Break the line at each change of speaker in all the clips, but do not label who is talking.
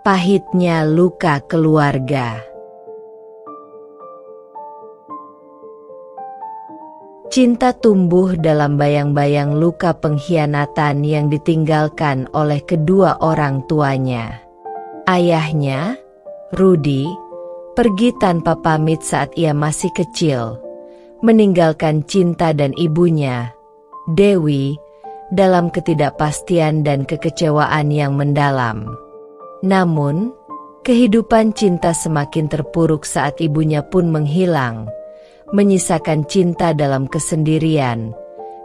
Pahitnya luka keluarga. Cinta tumbuh dalam bayang-bayang luka pengkhianatan yang ditinggalkan oleh kedua orang tuanya. Ayahnya, Rudy, pergi tanpa pamit saat ia masih kecil, meninggalkan Cinta dan ibunya, Dewi, dalam ketidakpastian dan kekecewaan yang mendalam. Namun, kehidupan Cinta semakin terpuruk saat ibunya pun menghilang, menyisakan Cinta dalam kesendirian,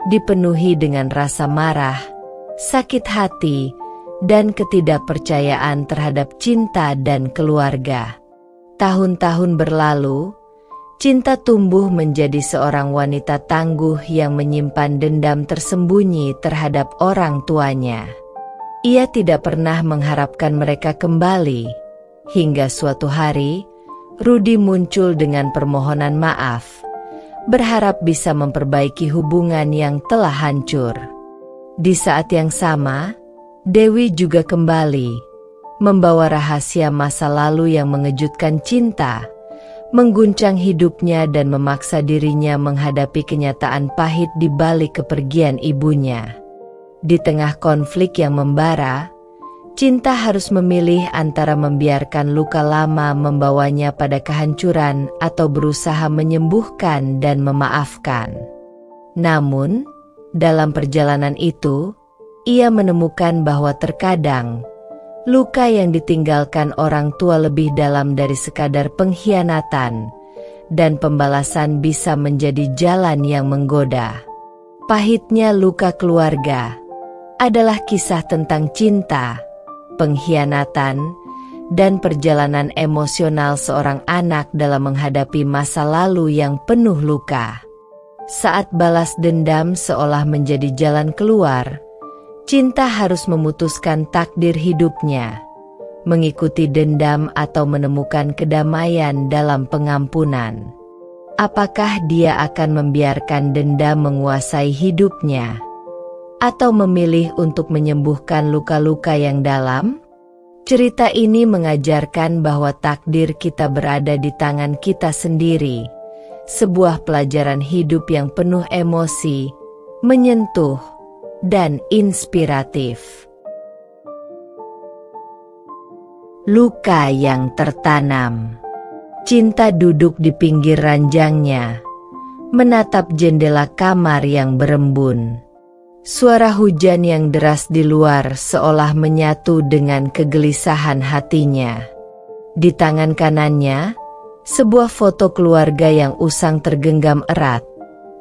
dipenuhi dengan rasa marah, sakit hati, dan ketidakpercayaan terhadap Cinta dan keluarga. Tahun-tahun berlalu, Cinta tumbuh menjadi seorang wanita tangguh yang menyimpan dendam tersembunyi terhadap orang tuanya. Ia tidak pernah mengharapkan mereka kembali, hingga suatu hari, Rudy muncul dengan permohonan maaf, berharap bisa memperbaiki hubungan yang telah hancur. Di saat yang sama, Dewi juga kembali, membawa rahasia masa lalu yang mengejutkan Cinta, mengguncang hidupnya dan memaksa dirinya menghadapi kenyataan pahit di balik kepergian ibunya. Di tengah konflik yang membara, Cinta harus memilih antara membiarkan luka lama membawanya pada kehancuran atau berusaha menyembuhkan dan memaafkan. Namun, dalam perjalanan itu, ia menemukan bahwa terkadang luka yang ditinggalkan orang tua lebih dalam dari sekadar pengkhianatan, dan pembalasan bisa menjadi jalan yang menggoda. Pahitnya luka keluarga adalah kisah tentang cinta, pengkhianatan, dan perjalanan emosional seorang anak dalam menghadapi masa lalu yang penuh luka. Saat balas dendam seolah menjadi jalan keluar, Cinta harus memutuskan takdir hidupnya, mengikuti dendam atau menemukan kedamaian dalam pengampunan. Apakah dia akan membiarkan dendam menguasai hidupnya, atau memilih untuk menyembuhkan luka-luka yang dalam? Cerita ini mengajarkan bahwa takdir kita berada di tangan kita sendiri, sebuah pelajaran hidup yang penuh emosi, menyentuh, dan inspiratif. Luka yang tertanam. Cinta duduk di pinggir ranjangnya, menatap jendela kamar yang berembun. Suara hujan yang deras di luar seolah menyatu dengan kegelisahan hatinya. Di tangan kanannya, sebuah foto keluarga yang usang tergenggam erat.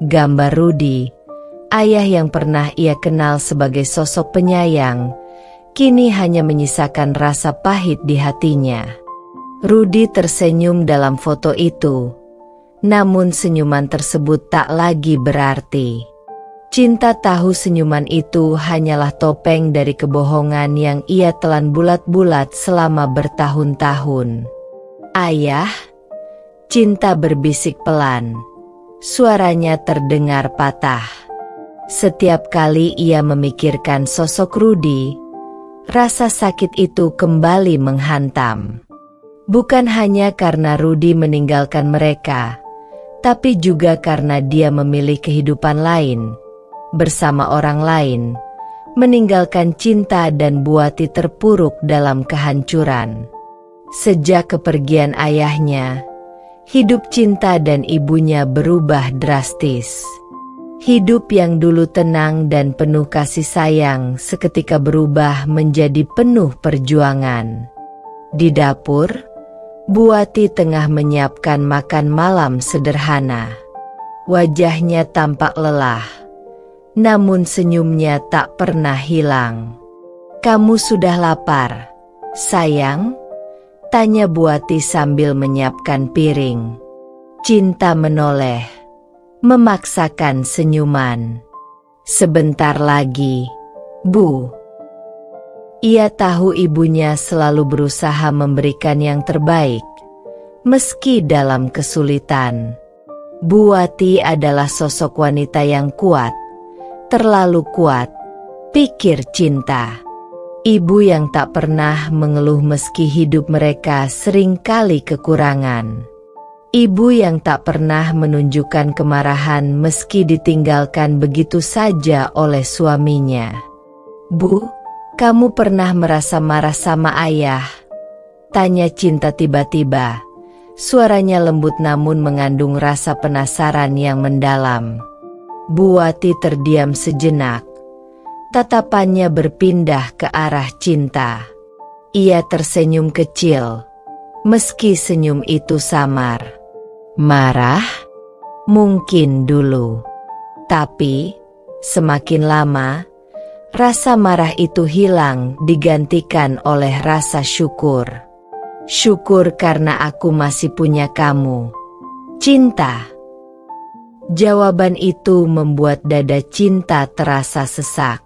Gambar Rudy, ayah yang pernah ia kenal sebagai sosok penyayang, kini hanya menyisakan rasa pahit di hatinya. Rudy tersenyum dalam foto itu, namun senyuman tersebut tak lagi berarti. Cinta tahu senyuman itu hanyalah topeng dari kebohongan yang ia telan bulat-bulat selama bertahun-tahun. Ayah, Cinta berbisik pelan. Suaranya terdengar patah. Setiap kali ia memikirkan sosok Rudy, rasa sakit itu kembali menghantam. Bukan hanya karena Rudy meninggalkan mereka, tapi juga karena dia memilih kehidupan lain, bersama orang lain, meninggalkan Cinta dan Buati terpuruk dalam kehancuran. Sejak kepergian ayahnya, hidup Cinta dan ibunya berubah drastis. Hidup yang dulu tenang dan penuh kasih sayang seketika berubah menjadi penuh perjuangan. Di dapur, Buati tengah menyiapkan makan malam sederhana. Wajahnya tampak lelah, namun senyumnya tak pernah hilang. "Kamu sudah lapar, sayang?" tanya Buati sambil menyiapkan piring. Cinta menoleh, memaksakan senyuman. "Sebentar lagi, Bu." Ia tahu ibunya selalu berusaha memberikan yang terbaik, meski dalam kesulitan. Buati adalah sosok wanita yang kuat, terlalu kuat, pikir Cinta. Ibu yang tak pernah mengeluh meski hidup mereka seringkali kekurangan. Ibu yang tak pernah menunjukkan kemarahan meski ditinggalkan begitu saja oleh suaminya. "Bu, kamu pernah merasa marah sama ayah?" tanya Cinta tiba-tiba. Suaranya lembut namun mengandung rasa penasaran yang mendalam. Bu Wati terdiam sejenak. Tatapannya berpindah ke arah Cinta. Ia tersenyum kecil, meski senyum itu samar. "Marah? Mungkin dulu. Tapi, semakin lama, rasa marah itu hilang digantikan oleh rasa syukur. Syukur karena aku masih punya kamu, Cinta." Jawaban itu membuat dada Cinta terasa sesak.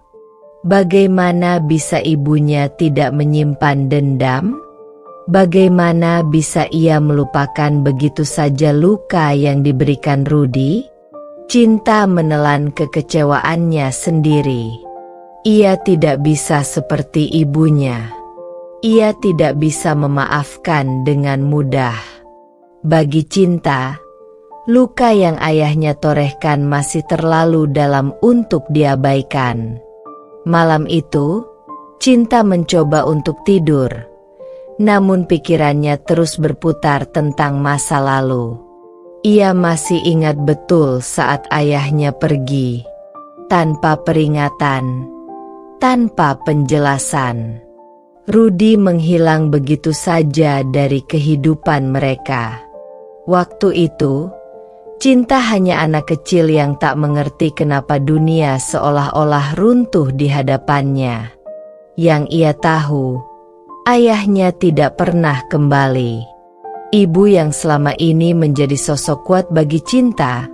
Bagaimana bisa ibunya tidak menyimpan dendam? Bagaimana bisa ia melupakan begitu saja luka yang diberikan Rudi? Cinta menelan kekecewaannya sendiri. Ia tidak bisa seperti ibunya. Ia tidak bisa memaafkan dengan mudah. Bagi Cinta, luka yang ayahnya torehkan masih terlalu dalam untuk diabaikan. Malam itu, Cinta mencoba untuk tidur, namun pikirannya terus berputar tentang masa lalu. Ia masih ingat betul saat ayahnya pergi, tanpa peringatan, tanpa penjelasan. Rudi menghilang begitu saja dari kehidupan mereka. Waktu itu, Cinta hanya anak kecil yang tak mengerti kenapa dunia seolah-olah runtuh di hadapannya. Yang ia tahu, ayahnya tidak pernah kembali. Ibu yang selama ini menjadi sosok kuat bagi Cinta,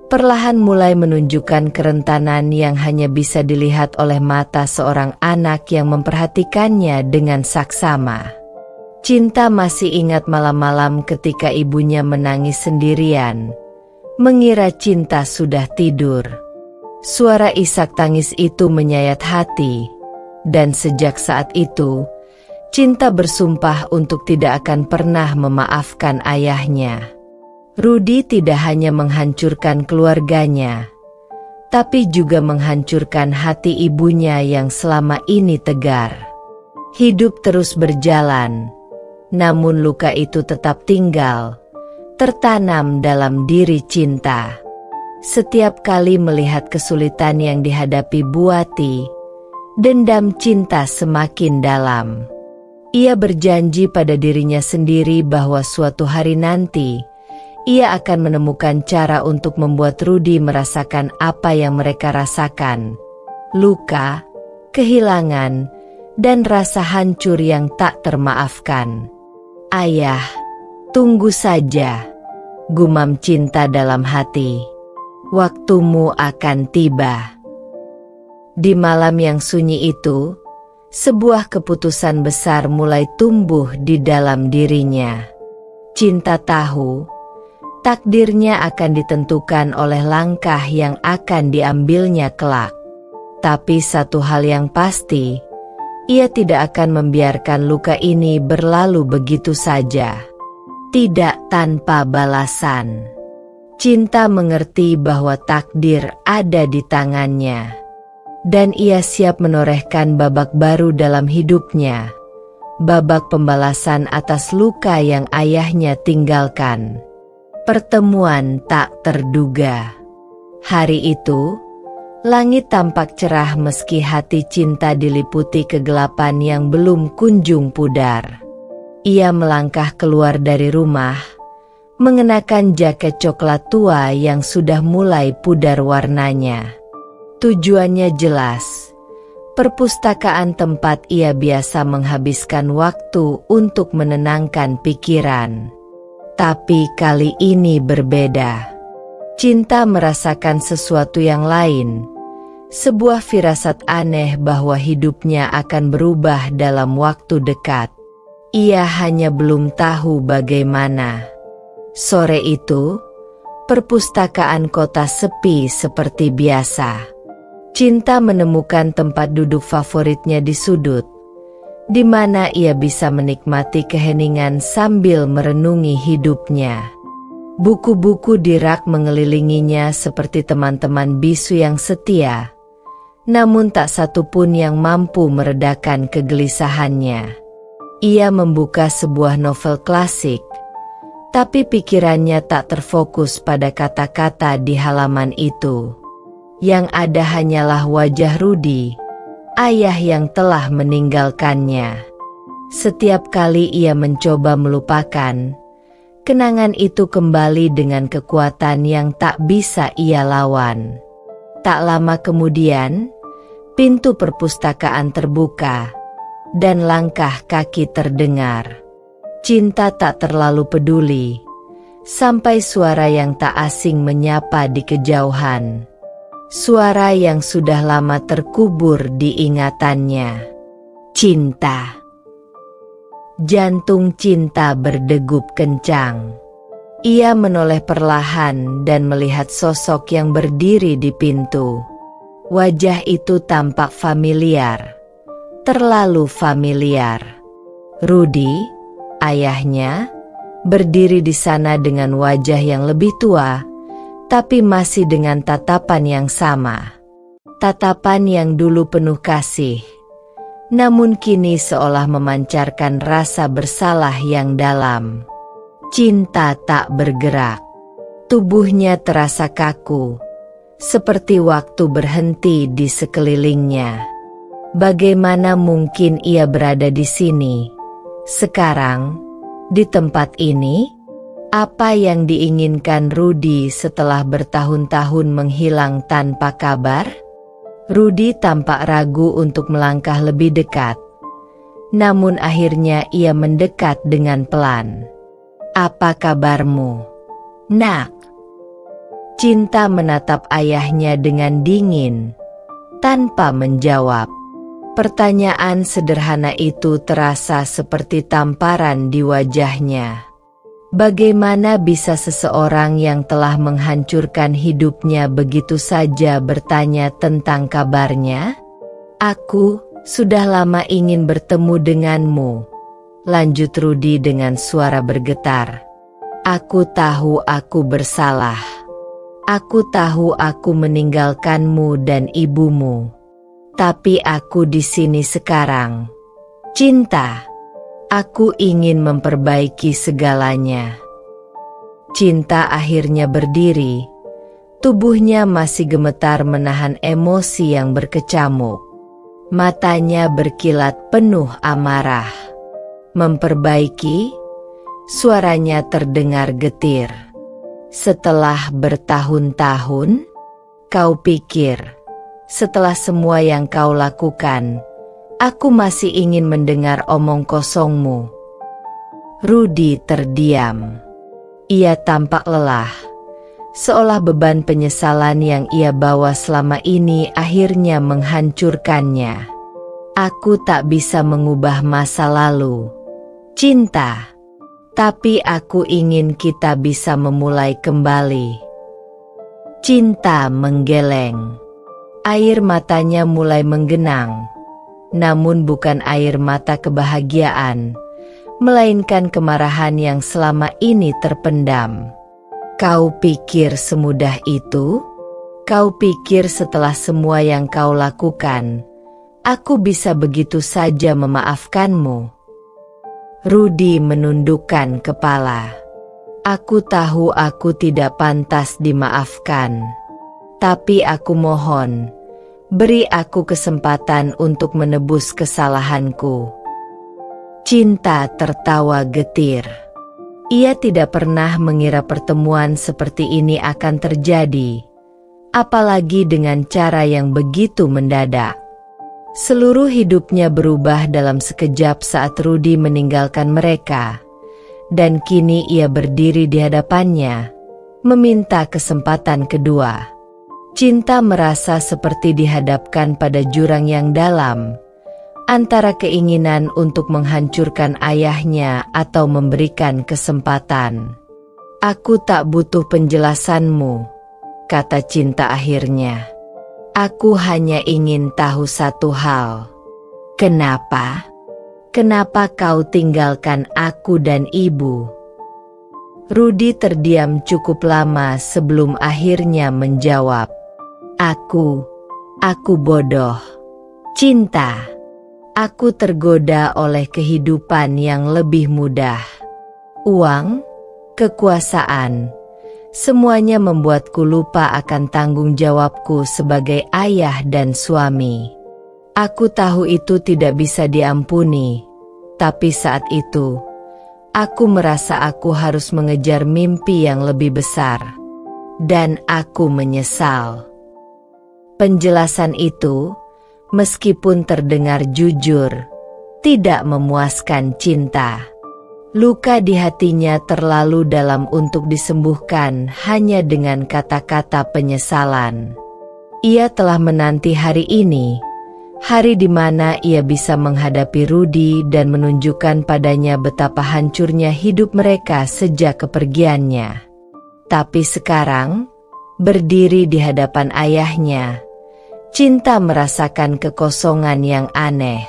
perlahan mulai menunjukkan kerentanan yang hanya bisa dilihat oleh mata seorang anak yang memperhatikannya dengan saksama. Cinta masih ingat malam-malam ketika ibunya menangis sendirian, mengira Cinta sudah tidur. Suara isak tangis itu menyayat hati, dan sejak saat itu, Cinta bersumpah untuk tidak akan pernah memaafkan ayahnya. Rudi tidak hanya menghancurkan keluarganya, tapi juga menghancurkan hati ibunya yang selama ini tegar. Hidup terus berjalan, namun luka itu tetap tinggal, tertanam dalam diri Cinta. Setiap kali melihat kesulitan yang dihadapi Bu Wati, dendam Cinta semakin dalam. Ia berjanji pada dirinya sendiri bahwa suatu hari nanti, ia akan menemukan cara untuk membuat Rudi merasakan apa yang mereka rasakan. Luka, kehilangan, dan rasa hancur yang tak termaafkan. "Ayah, tunggu saja," gumam Cinta dalam hati. "Waktumu akan tiba." Di malam yang sunyi itu, sebuah keputusan besar mulai tumbuh di dalam dirinya. Cinta tahu, takdirnya akan ditentukan oleh langkah yang akan diambilnya kelak. Tapi satu hal yang pasti, ia tidak akan membiarkan luka ini berlalu begitu saja. Tidak tanpa balasan. Cinta mengerti bahwa takdir ada di tangannya, dan ia siap menorehkan babak baru dalam hidupnya. Babak pembalasan atas luka yang ayahnya tinggalkan. Pertemuan tak terduga. Hari itu, langit tampak cerah meski hati Cinta diliputi kegelapan yang belum kunjung pudar. Ia melangkah keluar dari rumah, mengenakan jaket coklat tua yang sudah mulai pudar warnanya. Tujuannya jelas, perpustakaan tempat ia biasa menghabiskan waktu untuk menenangkan pikiran. Tapi kali ini berbeda. Cinta merasakan sesuatu yang lain, sebuah firasat aneh bahwa hidupnya akan berubah dalam waktu dekat. Ia hanya belum tahu bagaimana. Sore itu, perpustakaan kota sepi seperti biasa. Cinta menemukan tempat duduk favoritnya di sudut, di mana ia bisa menikmati keheningan sambil merenungi hidupnya. Buku-buku di rak mengelilinginya seperti teman-teman bisu yang setia, namun tak satu pun yang mampu meredakan kegelisahannya. Ia membuka sebuah novel klasik, tapi pikirannya tak terfokus pada kata-kata di halaman itu. Yang ada hanyalah wajah Rudy, ayah yang telah meninggalkannya. Setiap kali ia mencoba melupakan, kenangan itu kembali dengan kekuatan yang tak bisa ia lawan. Tak lama kemudian, pintu perpustakaan terbuka, dan langkah kaki terdengar. Cinta tak terlalu peduli, sampai suara yang tak asing menyapa di kejauhan. Suara yang sudah lama terkubur di ingatannya. Cinta. Jantung Cinta berdegup kencang. Ia menoleh perlahan dan melihat sosok yang berdiri di pintu. Wajah itu tampak familiar, terlalu familiar. Rudy, ayahnya, berdiri di sana dengan wajah yang lebih tua, tapi masih dengan tatapan yang sama. Tatapan yang dulu penuh kasih, namun kini seolah memancarkan rasa bersalah yang dalam. Cinta tak bergerak. Tubuhnya terasa kaku, seperti waktu berhenti di sekelilingnya. Bagaimana mungkin ia berada di sini, sekarang, di tempat ini? Apa yang diinginkan Rudy setelah bertahun-tahun menghilang tanpa kabar? Rudy tampak ragu untuk melangkah lebih dekat. Namun akhirnya ia mendekat dengan pelan. "Apa kabarmu, Nak?" Cinta menatap ayahnya dengan dingin, tanpa menjawab. Pertanyaan sederhana itu terasa seperti tamparan di wajahnya. Bagaimana bisa seseorang yang telah menghancurkan hidupnya begitu saja bertanya tentang kabarnya? "Aku sudah lama ingin bertemu denganmu," lanjut Rudy dengan suara bergetar. "Aku tahu aku bersalah. Aku tahu aku meninggalkanmu dan ibumu. Tapi aku di sini sekarang. Cinta. Aku ingin memperbaiki segalanya." Cinta akhirnya berdiri. Tubuhnya masih gemetar menahan emosi yang berkecamuk. Matanya berkilat penuh amarah. "Memperbaiki?" Suaranya terdengar getir. "Setelah bertahun-tahun? Kau pikir, setelah semua yang kau lakukan, aku masih ingin mendengar omong kosongmu?" Rudy terdiam. Ia tampak lelah, seolah beban penyesalan yang ia bawa selama ini akhirnya menghancurkannya. "Aku tak bisa mengubah masa lalu, Cinta. Tapi aku ingin kita bisa memulai kembali." Cinta menggeleng. Air matanya mulai menggenang. Namun bukan air mata kebahagiaan, melainkan kemarahan yang selama ini terpendam. "Kau pikir semudah itu? Kau pikir setelah semua yang kau lakukan, aku bisa begitu saja memaafkanmu?" Rudy menundukkan kepala. "Aku tahu aku tidak pantas dimaafkan. Tapi aku mohon, beri aku kesempatan untuk menebus kesalahanku." Cinta tertawa getir. Ia tidak pernah mengira pertemuan seperti ini akan terjadi, apalagi dengan cara yang begitu mendadak. Seluruh hidupnya berubah dalam sekejap saat Rudy meninggalkan mereka, dan kini ia berdiri di hadapannya, meminta kesempatan kedua. Cinta merasa seperti dihadapkan pada jurang yang dalam, antara keinginan untuk menghancurkan ayahnya atau memberikan kesempatan. "Aku tak butuh penjelasanmu," kata Cinta akhirnya. "Aku hanya ingin tahu satu hal. Kenapa? Kenapa kau tinggalkan aku dan ibu? Rudy terdiam cukup lama sebelum akhirnya menjawab. Aku bodoh. Cinta. Aku tergoda oleh kehidupan yang lebih mudah. Uang, kekuasaan, semuanya membuatku lupa akan tanggung jawabku sebagai ayah dan suami. Aku tahu itu tidak bisa diampuni, tapi saat itu, aku merasa aku harus mengejar mimpi yang lebih besar. Dan aku menyesal. Penjelasan itu, meskipun terdengar jujur, tidak memuaskan Cinta. Luka di hatinya terlalu dalam untuk disembuhkan hanya dengan kata-kata penyesalan. Ia telah menanti hari ini, hari di mana ia bisa menghadapi Rudy dan menunjukkan padanya betapa hancurnya hidup mereka sejak kepergiannya. Tapi sekarang, berdiri di hadapan ayahnya, Cinta merasakan kekosongan yang aneh.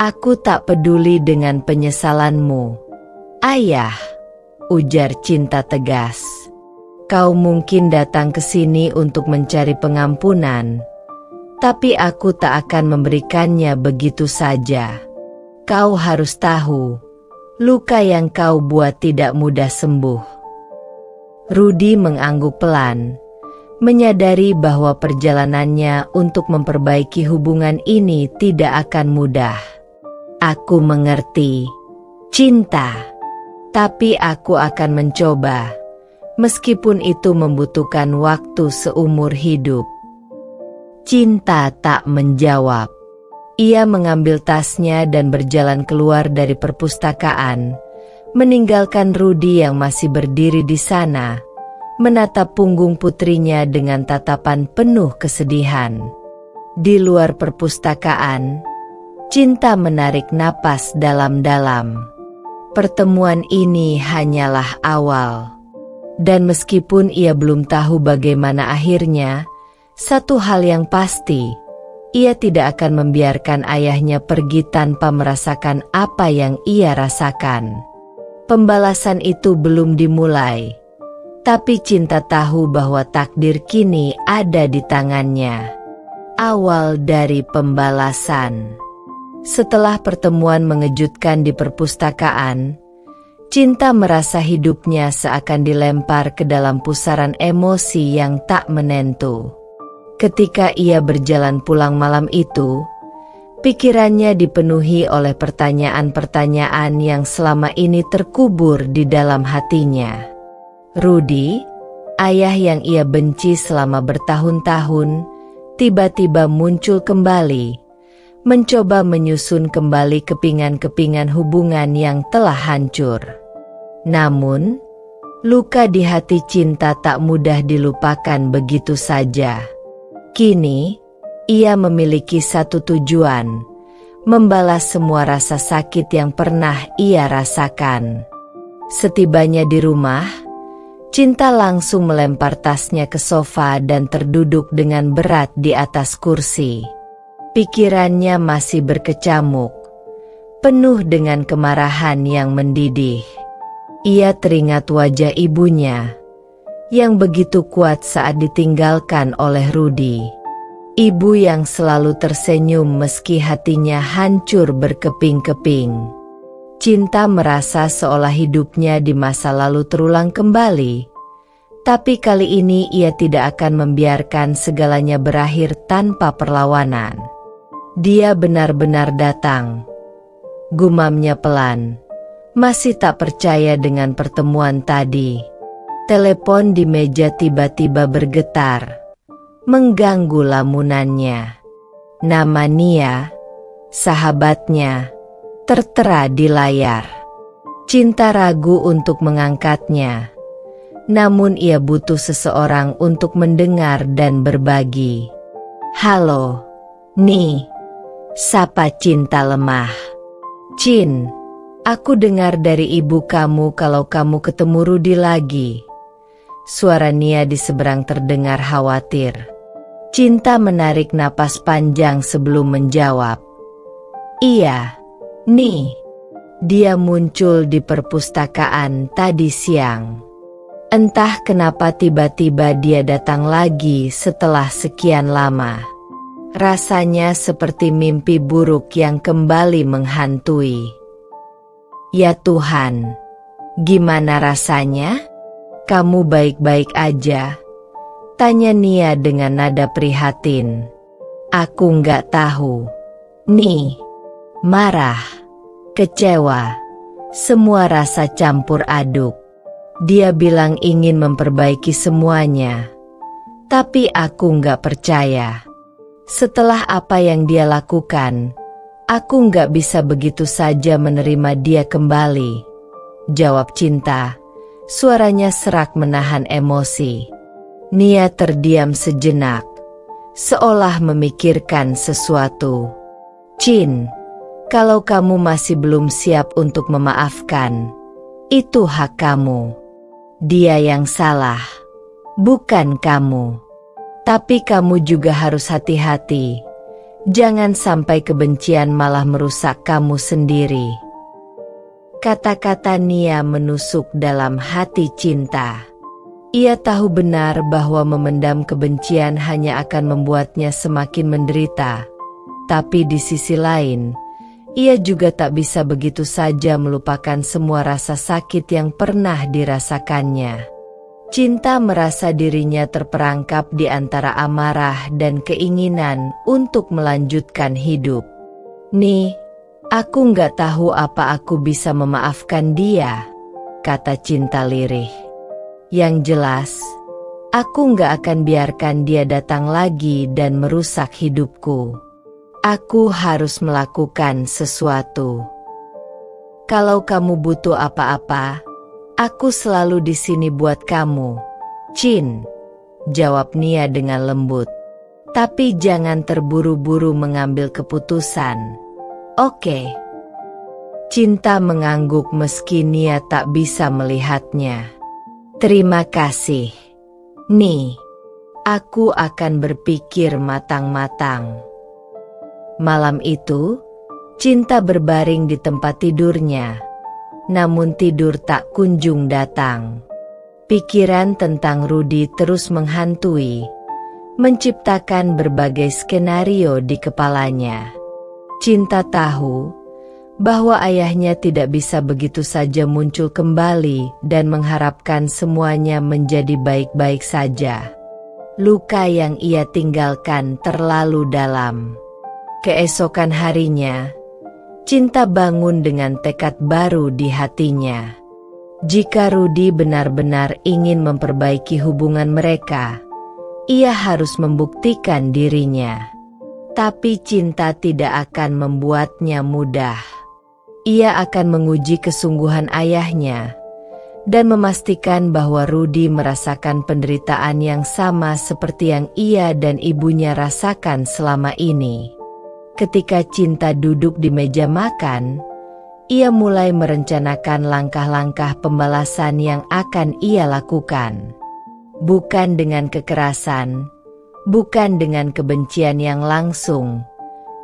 Aku tak peduli dengan penyesalanmu, Ayah, ujar Cinta tegas. Kau mungkin datang ke sini untuk mencari pengampunan, tapi aku tak akan memberikannya begitu saja. Kau harus tahu, luka yang kau buat tidak mudah sembuh. Rudy mengangguk pelan, menyadari bahwa perjalanannya untuk memperbaiki hubungan ini tidak akan mudah. Aku mengerti, Cinta, tapi aku akan mencoba, meskipun itu membutuhkan waktu seumur hidup. Cinta tak menjawab. Ia mengambil tasnya dan berjalan keluar dari perpustakaan, meninggalkan Rudy yang masih berdiri di sana, menatap punggung putrinya dengan tatapan penuh kesedihan. Di luar perpustakaan, Cinta menarik napas dalam-dalam. Pertemuan ini hanyalah awal. Dan meskipun ia belum tahu bagaimana akhirnya, satu hal yang pasti, ia tidak akan membiarkan ayahnya pergi tanpa merasakan apa yang ia rasakan. Pembalasan itu belum dimulai. Tapi Cinta tahu bahwa takdir kini ada di tangannya. Awal dari pembalasan. Setelah pertemuan mengejutkan di perpustakaan, Cinta merasa hidupnya seakan dilempar ke dalam pusaran emosi yang tak menentu. Ketika ia berjalan pulang malam itu, pikirannya dipenuhi oleh pertanyaan-pertanyaan yang selama ini terkubur di dalam hatinya. Rudy, ayah yang ia benci selama bertahun-tahun, tiba-tiba muncul kembali, mencoba menyusun kembali kepingan-kepingan hubungan yang telah hancur. Namun, luka di hati Cinta tak mudah dilupakan begitu saja. Kini, ia memiliki satu tujuan, membalas semua rasa sakit yang pernah ia rasakan. Setibanya di rumah, Cinta langsung melempar tasnya ke sofa dan terduduk dengan berat di atas kursi. Pikirannya masih berkecamuk, penuh dengan kemarahan yang mendidih. Ia teringat wajah ibunya, yang begitu kuat saat ditinggalkan oleh Rudy. Ibu yang selalu tersenyum meski hatinya hancur berkeping-keping. Cinta merasa seolah hidupnya di masa lalu terulang kembali. Tapi kali ini ia tidak akan membiarkan segalanya berakhir tanpa perlawanan. Dia benar-benar datang. Gumamnya pelan. Masih tak percaya dengan pertemuan tadi. Telepon di meja tiba-tiba bergetar, mengganggu lamunannya. Nama Nia, sahabatnya, tertera di layar. Cinta ragu untuk mengangkatnya. Namun ia butuh seseorang untuk mendengar dan berbagi. Halo, Ni, sapa Cinta lemah. Cin, aku dengar dari ibu kamu kalau kamu ketemu Rudy lagi. Suara Nia di seberang terdengar khawatir. Cinta menarik napas panjang sebelum menjawab. Iya, Nih, dia muncul di perpustakaan tadi siang. Entah kenapa tiba-tiba dia datang lagi setelah sekian lama. Rasanya seperti mimpi buruk yang kembali menghantui. Ya Tuhan, gimana rasanya? Kamu baik-baik aja? Tanya Nia dengan nada prihatin. Aku nggak tahu. Nih, marah, kecewa, semua rasa campur aduk. Dia bilang ingin memperbaiki semuanya, tapi aku nggak percaya. Setelah apa yang dia lakukan, aku nggak bisa begitu saja menerima dia kembali. Jawab Cinta, suaranya serak menahan emosi. Nia terdiam sejenak, seolah memikirkan sesuatu. Cin, kalau kamu masih belum siap untuk memaafkan, itu hak kamu. Dia yang salah, bukan kamu. Tapi kamu juga harus hati-hati. Jangan sampai kebencian malah merusak kamu sendiri. Kata-kata Nia menusuk dalam hati Cinta. Ia tahu benar bahwa memendam kebencian hanya akan membuatnya semakin menderita. Tapi di sisi lain, ia juga tak bisa begitu saja melupakan semua rasa sakit yang pernah dirasakannya. Cinta merasa dirinya terperangkap di antara amarah dan keinginan untuk melanjutkan hidup. Nih, aku nggak tahu apa aku bisa memaafkan dia, kata Cinta lirih. Yang jelas, aku nggak akan biarkan dia datang lagi dan merusak hidupku. Aku harus melakukan sesuatu. Kalau kamu butuh apa-apa, aku selalu di sini buat kamu, Cin, jawab Nia dengan lembut. Tapi jangan terburu-buru mengambil keputusan. Oke. Cinta mengangguk meski Nia tak bisa melihatnya. Terima kasih. Nih, aku akan berpikir matang-matang. Malam itu, Cinta berbaring di tempat tidurnya, namun tidur tak kunjung datang. Pikiran tentang Rudy terus menghantui, menciptakan berbagai skenario di kepalanya. Cinta tahu bahwa ayahnya tidak bisa begitu saja muncul kembali dan mengharapkan semuanya menjadi baik-baik saja. Luka yang ia tinggalkan terlalu dalam. Keesokan harinya, Cinta bangun dengan tekad baru di hatinya. Jika Rudy benar-benar ingin memperbaiki hubungan mereka, ia harus membuktikan dirinya. Tapi Cinta tidak akan membuatnya mudah. Ia akan menguji kesungguhan ayahnya dan memastikan bahwa Rudy merasakan penderitaan yang sama seperti yang ia dan ibunya rasakan selama ini. Ketika Cinta duduk di meja makan, ia mulai merencanakan langkah-langkah pembalasan yang akan ia lakukan. Bukan dengan kekerasan, bukan dengan kebencian yang langsung,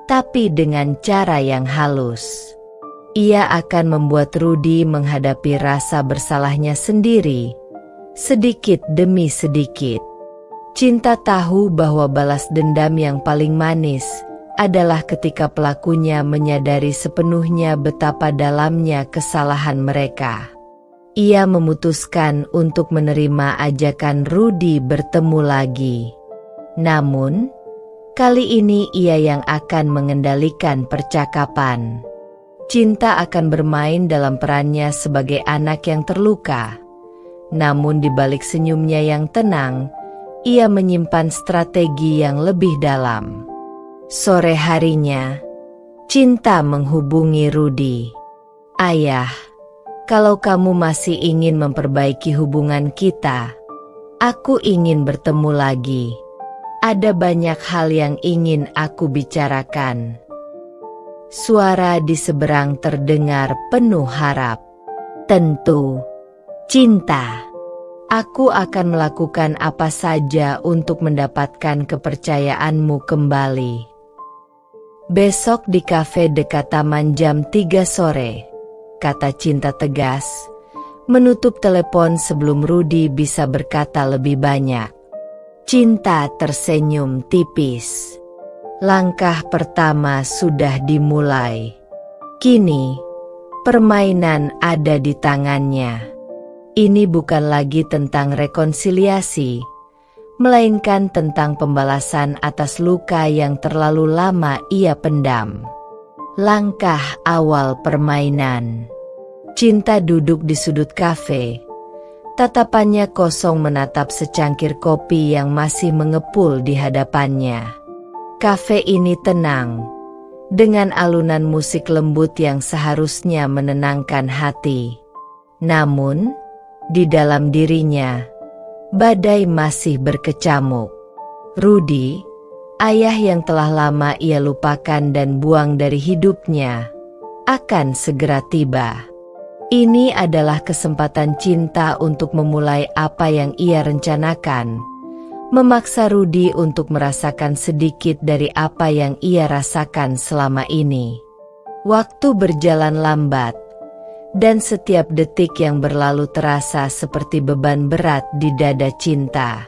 tapi dengan cara yang halus. Ia akan membuat Rudy menghadapi rasa bersalahnya sendiri, sedikit demi sedikit. Cinta tahu bahwa balas dendam yang paling manis adalah ketika pelakunya menyadari sepenuhnya betapa dalamnya kesalahan mereka. Ia memutuskan untuk menerima ajakan Rudy bertemu lagi. Namun, kali ini ia yang akan mengendalikan percakapan. Cinta akan bermain dalam perannya sebagai anak yang terluka. Namun di balik senyumnya yang tenang, ia menyimpan strategi yang lebih dalam. Sore harinya, Cinta menghubungi Rudy. Ayah, kalau kamu masih ingin memperbaiki hubungan kita, aku ingin bertemu lagi. Ada banyak hal yang ingin aku bicarakan. Suara di seberang terdengar penuh harap. Tentu, Cinta. Aku akan melakukan apa saja untuk mendapatkan kepercayaanmu kembali. Besok di kafe dekat taman jam 3 sore, kata Cinta tegas, menutup telepon sebelum Rudy bisa berkata lebih banyak. Cinta tersenyum tipis. Langkah pertama sudah dimulai. Kini, permainan ada di tangannya. Ini bukan lagi tentang rekonsiliasi, melainkan tentang pembalasan atas luka yang terlalu lama ia pendam. Langkah awal permainan. Cinta duduk di sudut kafe. Tatapannya kosong menatap secangkir kopi yang masih mengepul di hadapannya. Kafe ini tenang, dengan alunan musik lembut yang seharusnya menenangkan hati. Namun, di dalam dirinya, badai masih berkecamuk. Rudy, ayah yang telah lama ia lupakan dan buang dari hidupnya, akan segera tiba. Ini adalah kesempatan Cinta untuk memulai apa yang ia rencanakan, memaksa Rudy untuk merasakan sedikit dari apa yang ia rasakan selama ini. Waktu berjalan lambat, dan setiap detik yang berlalu terasa seperti beban berat di dada Cinta.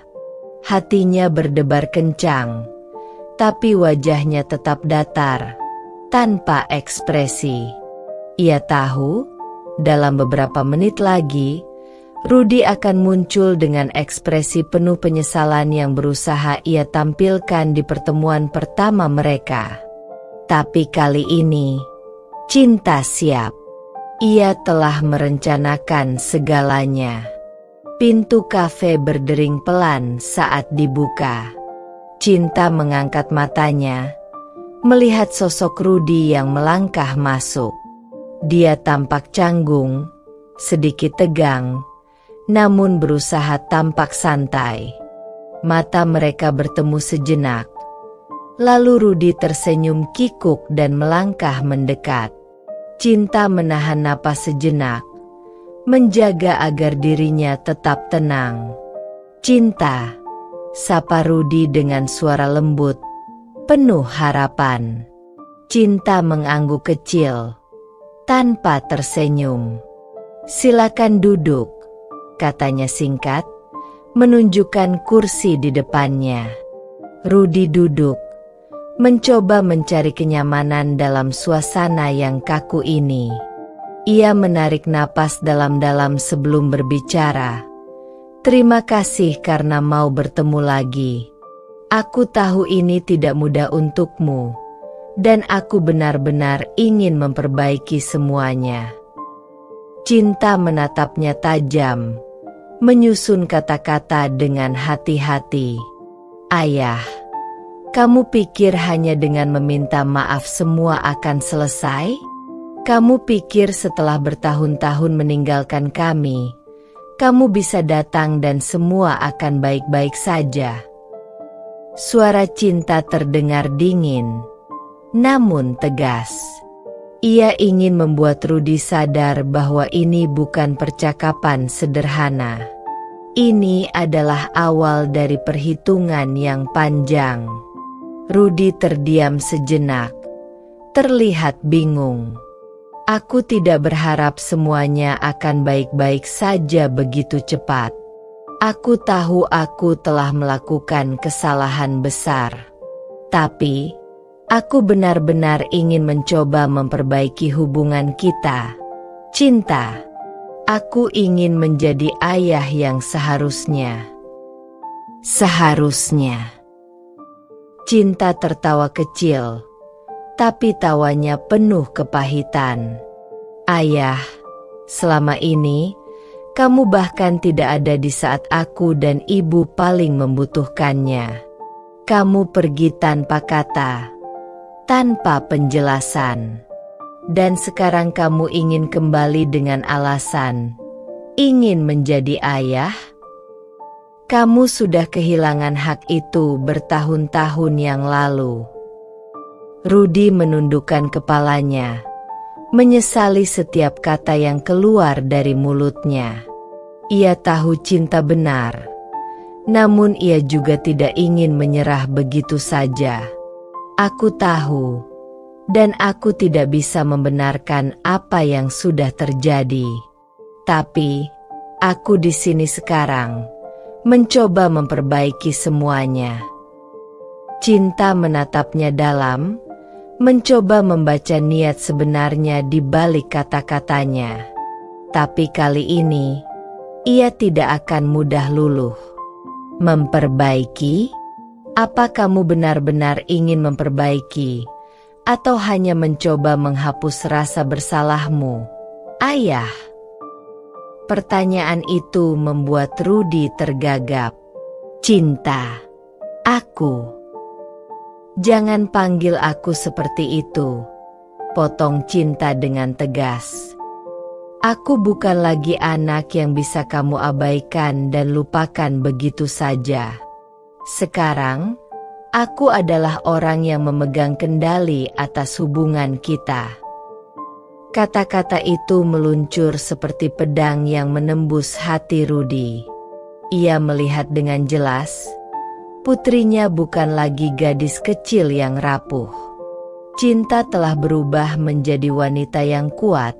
Hatinya berdebar kencang, tapi wajahnya tetap datar, tanpa ekspresi. Ia tahu, dalam beberapa menit lagi, Rudy akan muncul dengan ekspresi penuh penyesalan yang berusaha ia tampilkan di pertemuan pertama mereka. Tapi kali ini, Cinta siap. Ia telah merencanakan segalanya. Pintu kafe berdering pelan saat dibuka. Cinta mengangkat matanya, melihat sosok Rudy yang melangkah masuk. Dia tampak canggung, sedikit tegang, namun berusaha tampak santai. Mata mereka bertemu sejenak. Lalu Rudy tersenyum kikuk dan melangkah mendekat. Cinta menahan napas sejenak, menjaga agar dirinya tetap tenang. Cinta, sapa Rudy dengan suara lembut, penuh harapan. Cinta mengangguk kecil, tanpa tersenyum. Silakan duduk, katanya singkat, menunjukkan kursi di depannya. Rudy duduk, mencoba mencari kenyamanan dalam suasana yang kaku ini. Ia menarik napas dalam-dalam sebelum berbicara. Terima kasih karena mau bertemu lagi. Aku tahu ini tidak mudah untukmu, dan aku benar-benar ingin memperbaiki semuanya. Cinta menatapnya tajam, menyusun kata-kata dengan hati-hati. Ayah, kamu pikir hanya dengan meminta maaf semua akan selesai? Kamu pikir setelah bertahun-tahun meninggalkan kami, kamu bisa datang dan semua akan baik-baik saja? Suara Cinta terdengar dingin, namun tegas. Ia ingin membuat Rudy sadar bahwa ini bukan percakapan sederhana. Ini adalah awal dari perhitungan yang panjang. Rudy terdiam sejenak, terlihat bingung. Aku tidak berharap semuanya akan baik-baik saja begitu cepat. Aku tahu aku telah melakukan kesalahan besar. Tapi, aku benar-benar ingin mencoba memperbaiki hubungan kita. Cinta, aku ingin menjadi ayah yang seharusnya. Seharusnya. Cinta tertawa kecil, tapi tawanya penuh kepahitan. Ayah, selama ini, kamu bahkan tidak ada di saat aku dan ibu paling membutuhkannya. Kamu pergi tanpa kata, tanpa penjelasan. Dan sekarang kamu ingin kembali dengan alasan, ingin menjadi ayah? Kamu sudah kehilangan hak itu bertahun-tahun yang lalu. Rudy menundukkan kepalanya, menyesali setiap kata yang keluar dari mulutnya. Ia tahu Cinta benar, namun ia juga tidak ingin menyerah begitu saja. Aku tahu, Dan aku tidak bisa membenarkan apa yang sudah terjadi. Tapi, aku di sini sekarang, mencoba memperbaiki semuanya. Cinta menatapnya dalam, mencoba membaca niat sebenarnya di balik kata-katanya. Tapi kali ini, ia tidak akan mudah luluh. Memperbaiki? Apa kamu benar-benar ingin memperbaiki? Atau hanya mencoba menghapus rasa bersalahmu, Ayah? Pertanyaan itu membuat Rudy tergagap. Cinta, aku. Jangan panggil aku seperti itu, potong Cinta dengan tegas. Aku bukan lagi anak yang bisa kamu abaikan dan lupakan begitu saja. Sekarang, aku adalah orang yang memegang kendali atas hubungan kita. Kata-kata itu meluncur seperti pedang yang menembus hati Rudy. Ia melihat dengan jelas, putrinya bukan lagi gadis kecil yang rapuh. Cinta telah berubah menjadi wanita yang kuat,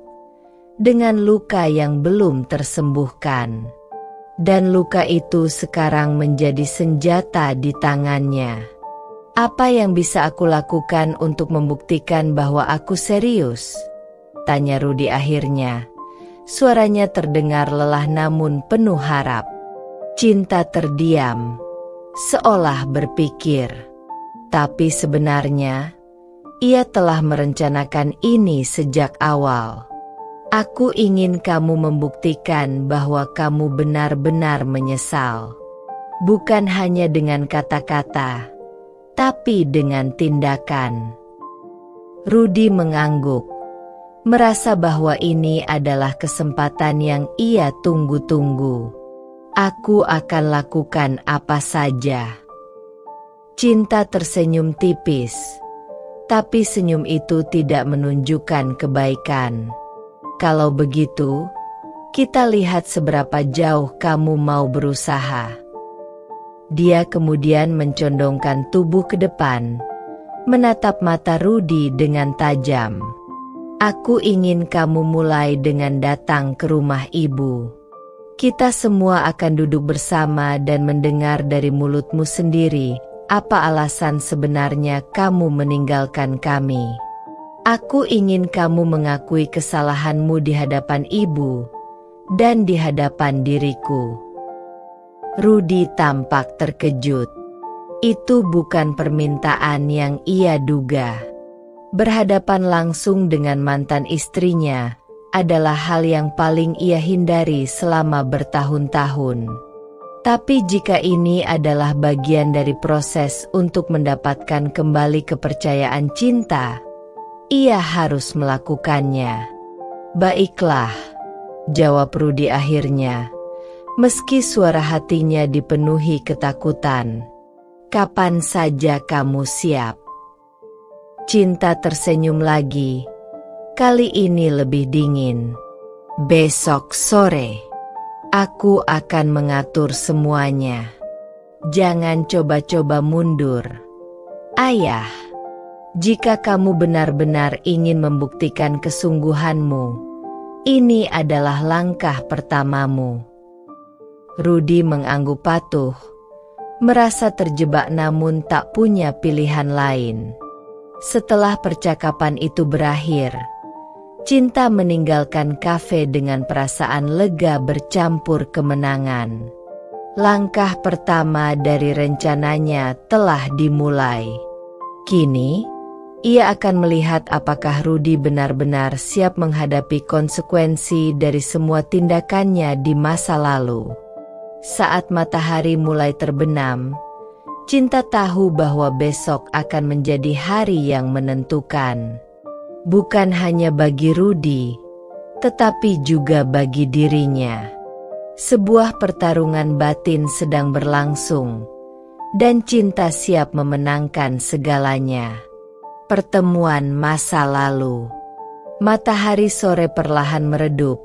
dengan luka yang belum tersembuhkan. Dan luka itu sekarang menjadi senjata di tangannya. Apa yang bisa aku lakukan untuk membuktikan bahwa aku serius? Tanya Rudy akhirnya. Suaranya terdengar lelah namun penuh harap. Cinta terdiam, seolah berpikir. Tapi sebenarnya, ia telah merencanakan ini sejak awal. Aku ingin kamu membuktikan bahwa kamu benar-benar menyesal. Bukan hanya dengan kata-kata, tapi dengan tindakan. Rudy mengangguk, merasa bahwa ini adalah kesempatan yang ia tunggu-tunggu. Aku akan lakukan apa saja. Cinta tersenyum tipis, tapi senyum itu tidak menunjukkan kebaikan. Kalau begitu, kita lihat seberapa jauh kamu mau berusaha. Dia kemudian mencondongkan tubuh ke depan, menatap mata Rudy dengan tajam. Aku ingin kamu mulai dengan datang ke rumah ibu. Kita semua akan duduk bersama dan mendengar dari mulutmu sendiri, apa alasan sebenarnya kamu meninggalkan kami. Aku ingin kamu mengakui kesalahanmu di hadapan ibu, dan di hadapan diriku. Rudy tampak terkejut. Itu bukan permintaan yang ia duga. Berhadapan langsung dengan mantan istrinya adalah hal yang paling ia hindari selama bertahun-tahun. Tapi jika ini adalah bagian dari proses untuk mendapatkan kembali kepercayaan Cinta, ia harus melakukannya. Baiklah, jawab Rudy akhirnya, meski suara hatinya dipenuhi ketakutan. Kapan saja kamu siap? Cinta tersenyum lagi, kali ini lebih dingin. Besok sore, aku akan mengatur semuanya. Jangan coba-coba mundur. Ayah, jika kamu benar-benar ingin membuktikan kesungguhanmu, ini adalah langkah pertamamu. Rudy mengangguk patuh, merasa terjebak namun tak punya pilihan lain. Setelah percakapan itu berakhir, Cinta meninggalkan kafe dengan perasaan lega bercampur kemenangan. Langkah pertama dari rencananya telah dimulai. Kini, ia akan melihat apakah Rudy benar-benar siap menghadapi konsekuensi dari semua tindakannya di masa lalu. Saat matahari mulai terbenam, Cinta tahu bahwa besok akan menjadi hari yang menentukan. Bukan hanya bagi Rudy, tetapi juga bagi dirinya. Sebuah pertarungan batin sedang berlangsung, dan Cinta siap memenangkan segalanya. Pertemuan masa lalu. Matahari sore perlahan meredup.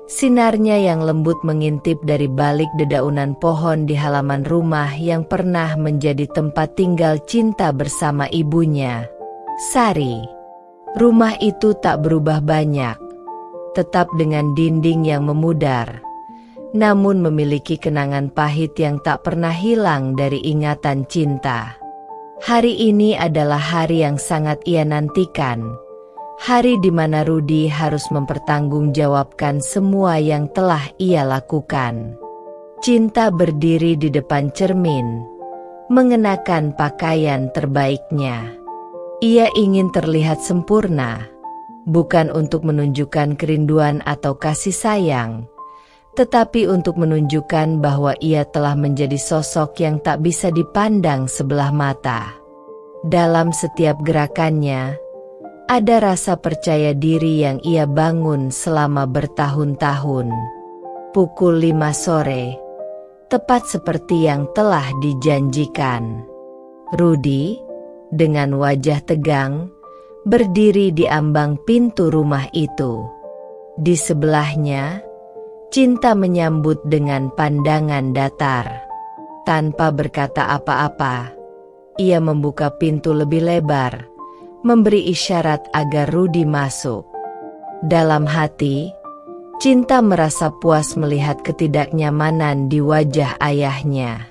Sinarnya yang lembut mengintip dari balik dedaunan pohon di halaman rumah yang pernah menjadi tempat tinggal Cinta bersama ibunya, Sari. Rumah itu tak berubah banyak, tetap dengan dinding yang memudar, namun memiliki kenangan pahit yang tak pernah hilang dari ingatan cinta. Hari ini adalah hari yang sangat ia nantikan, hari di mana Rudy harus mempertanggungjawabkan semua yang telah ia lakukan. Cinta berdiri di depan cermin, mengenakan pakaian terbaiknya. Ia ingin terlihat sempurna, bukan untuk menunjukkan kerinduan atau kasih sayang, tetapi untuk menunjukkan bahwa ia telah menjadi sosok yang tak bisa dipandang sebelah mata. Dalam setiap gerakannya, ada rasa percaya diri yang ia bangun selama bertahun-tahun. Pukul 5 sore, tepat seperti yang telah dijanjikan. Rudy, dengan wajah tegang, berdiri di ambang pintu rumah itu. Di sebelahnya, Cinta menyambut dengan pandangan datar. Tanpa berkata apa-apa, ia membuka pintu lebih lebar, memberi isyarat agar Rudy masuk. Dalam hati, Cinta merasa puas melihat ketidaknyamanan di wajah ayahnya.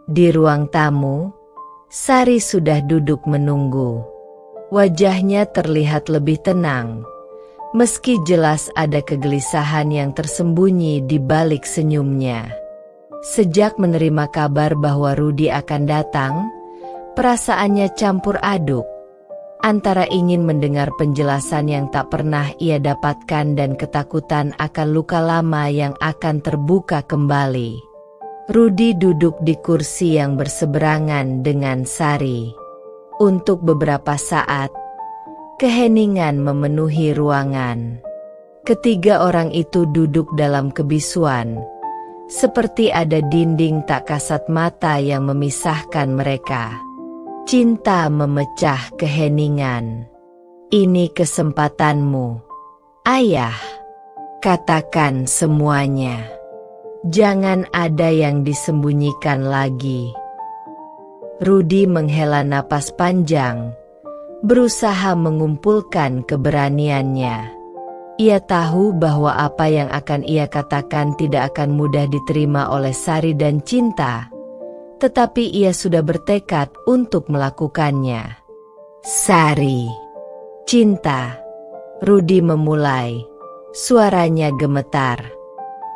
Di ruang tamu, Sari sudah duduk menunggu. Wajahnya terlihat lebih tenang, meski jelas ada kegelisahan yang tersembunyi di balik senyumnya. Sejak menerima kabar bahwa Rudy akan datang, perasaannya campur aduk, antara ingin mendengar penjelasan yang tak pernah ia dapatkan dan ketakutan akan luka lama yang akan terbuka kembali. Rudy duduk di kursi yang berseberangan dengan Sari. Untuk beberapa saat, keheningan memenuhi ruangan. Ketiga orang itu duduk dalam kebisuan, seperti ada dinding tak kasat mata yang memisahkan mereka. Cinta memecah keheningan. "Ini kesempatanmu, Ayah. Katakan semuanya. Jangan ada yang disembunyikan lagi." Rudy menghela napas panjang, berusaha mengumpulkan keberaniannya. Ia tahu bahwa apa yang akan ia katakan tidak akan mudah diterima oleh Sari dan Cinta, tetapi ia sudah bertekad untuk melakukannya. "Sari, Cinta," Rudy memulai, suaranya gemetar.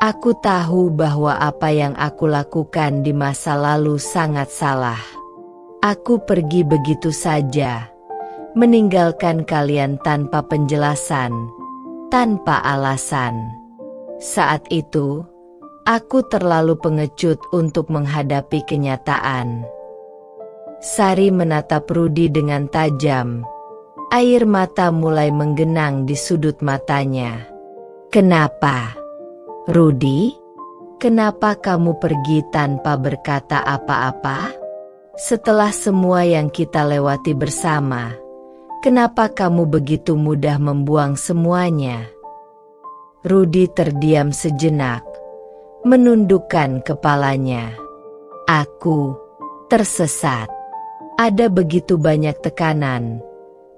"Aku tahu bahwa apa yang aku lakukan di masa lalu sangat salah. Aku pergi begitu saja, meninggalkan kalian tanpa penjelasan, tanpa alasan. Saat itu, aku terlalu pengecut untuk menghadapi kenyataan." Sari menatap Rudy dengan tajam. Air mata mulai menggenang di sudut matanya. "Kenapa, Rudy? Kenapa kamu pergi tanpa berkata apa-apa? Setelah semua yang kita lewati bersama, kenapa kamu begitu mudah membuang semuanya?" Rudy terdiam sejenak, menundukkan kepalanya. "Aku tersesat. Ada begitu banyak tekanan,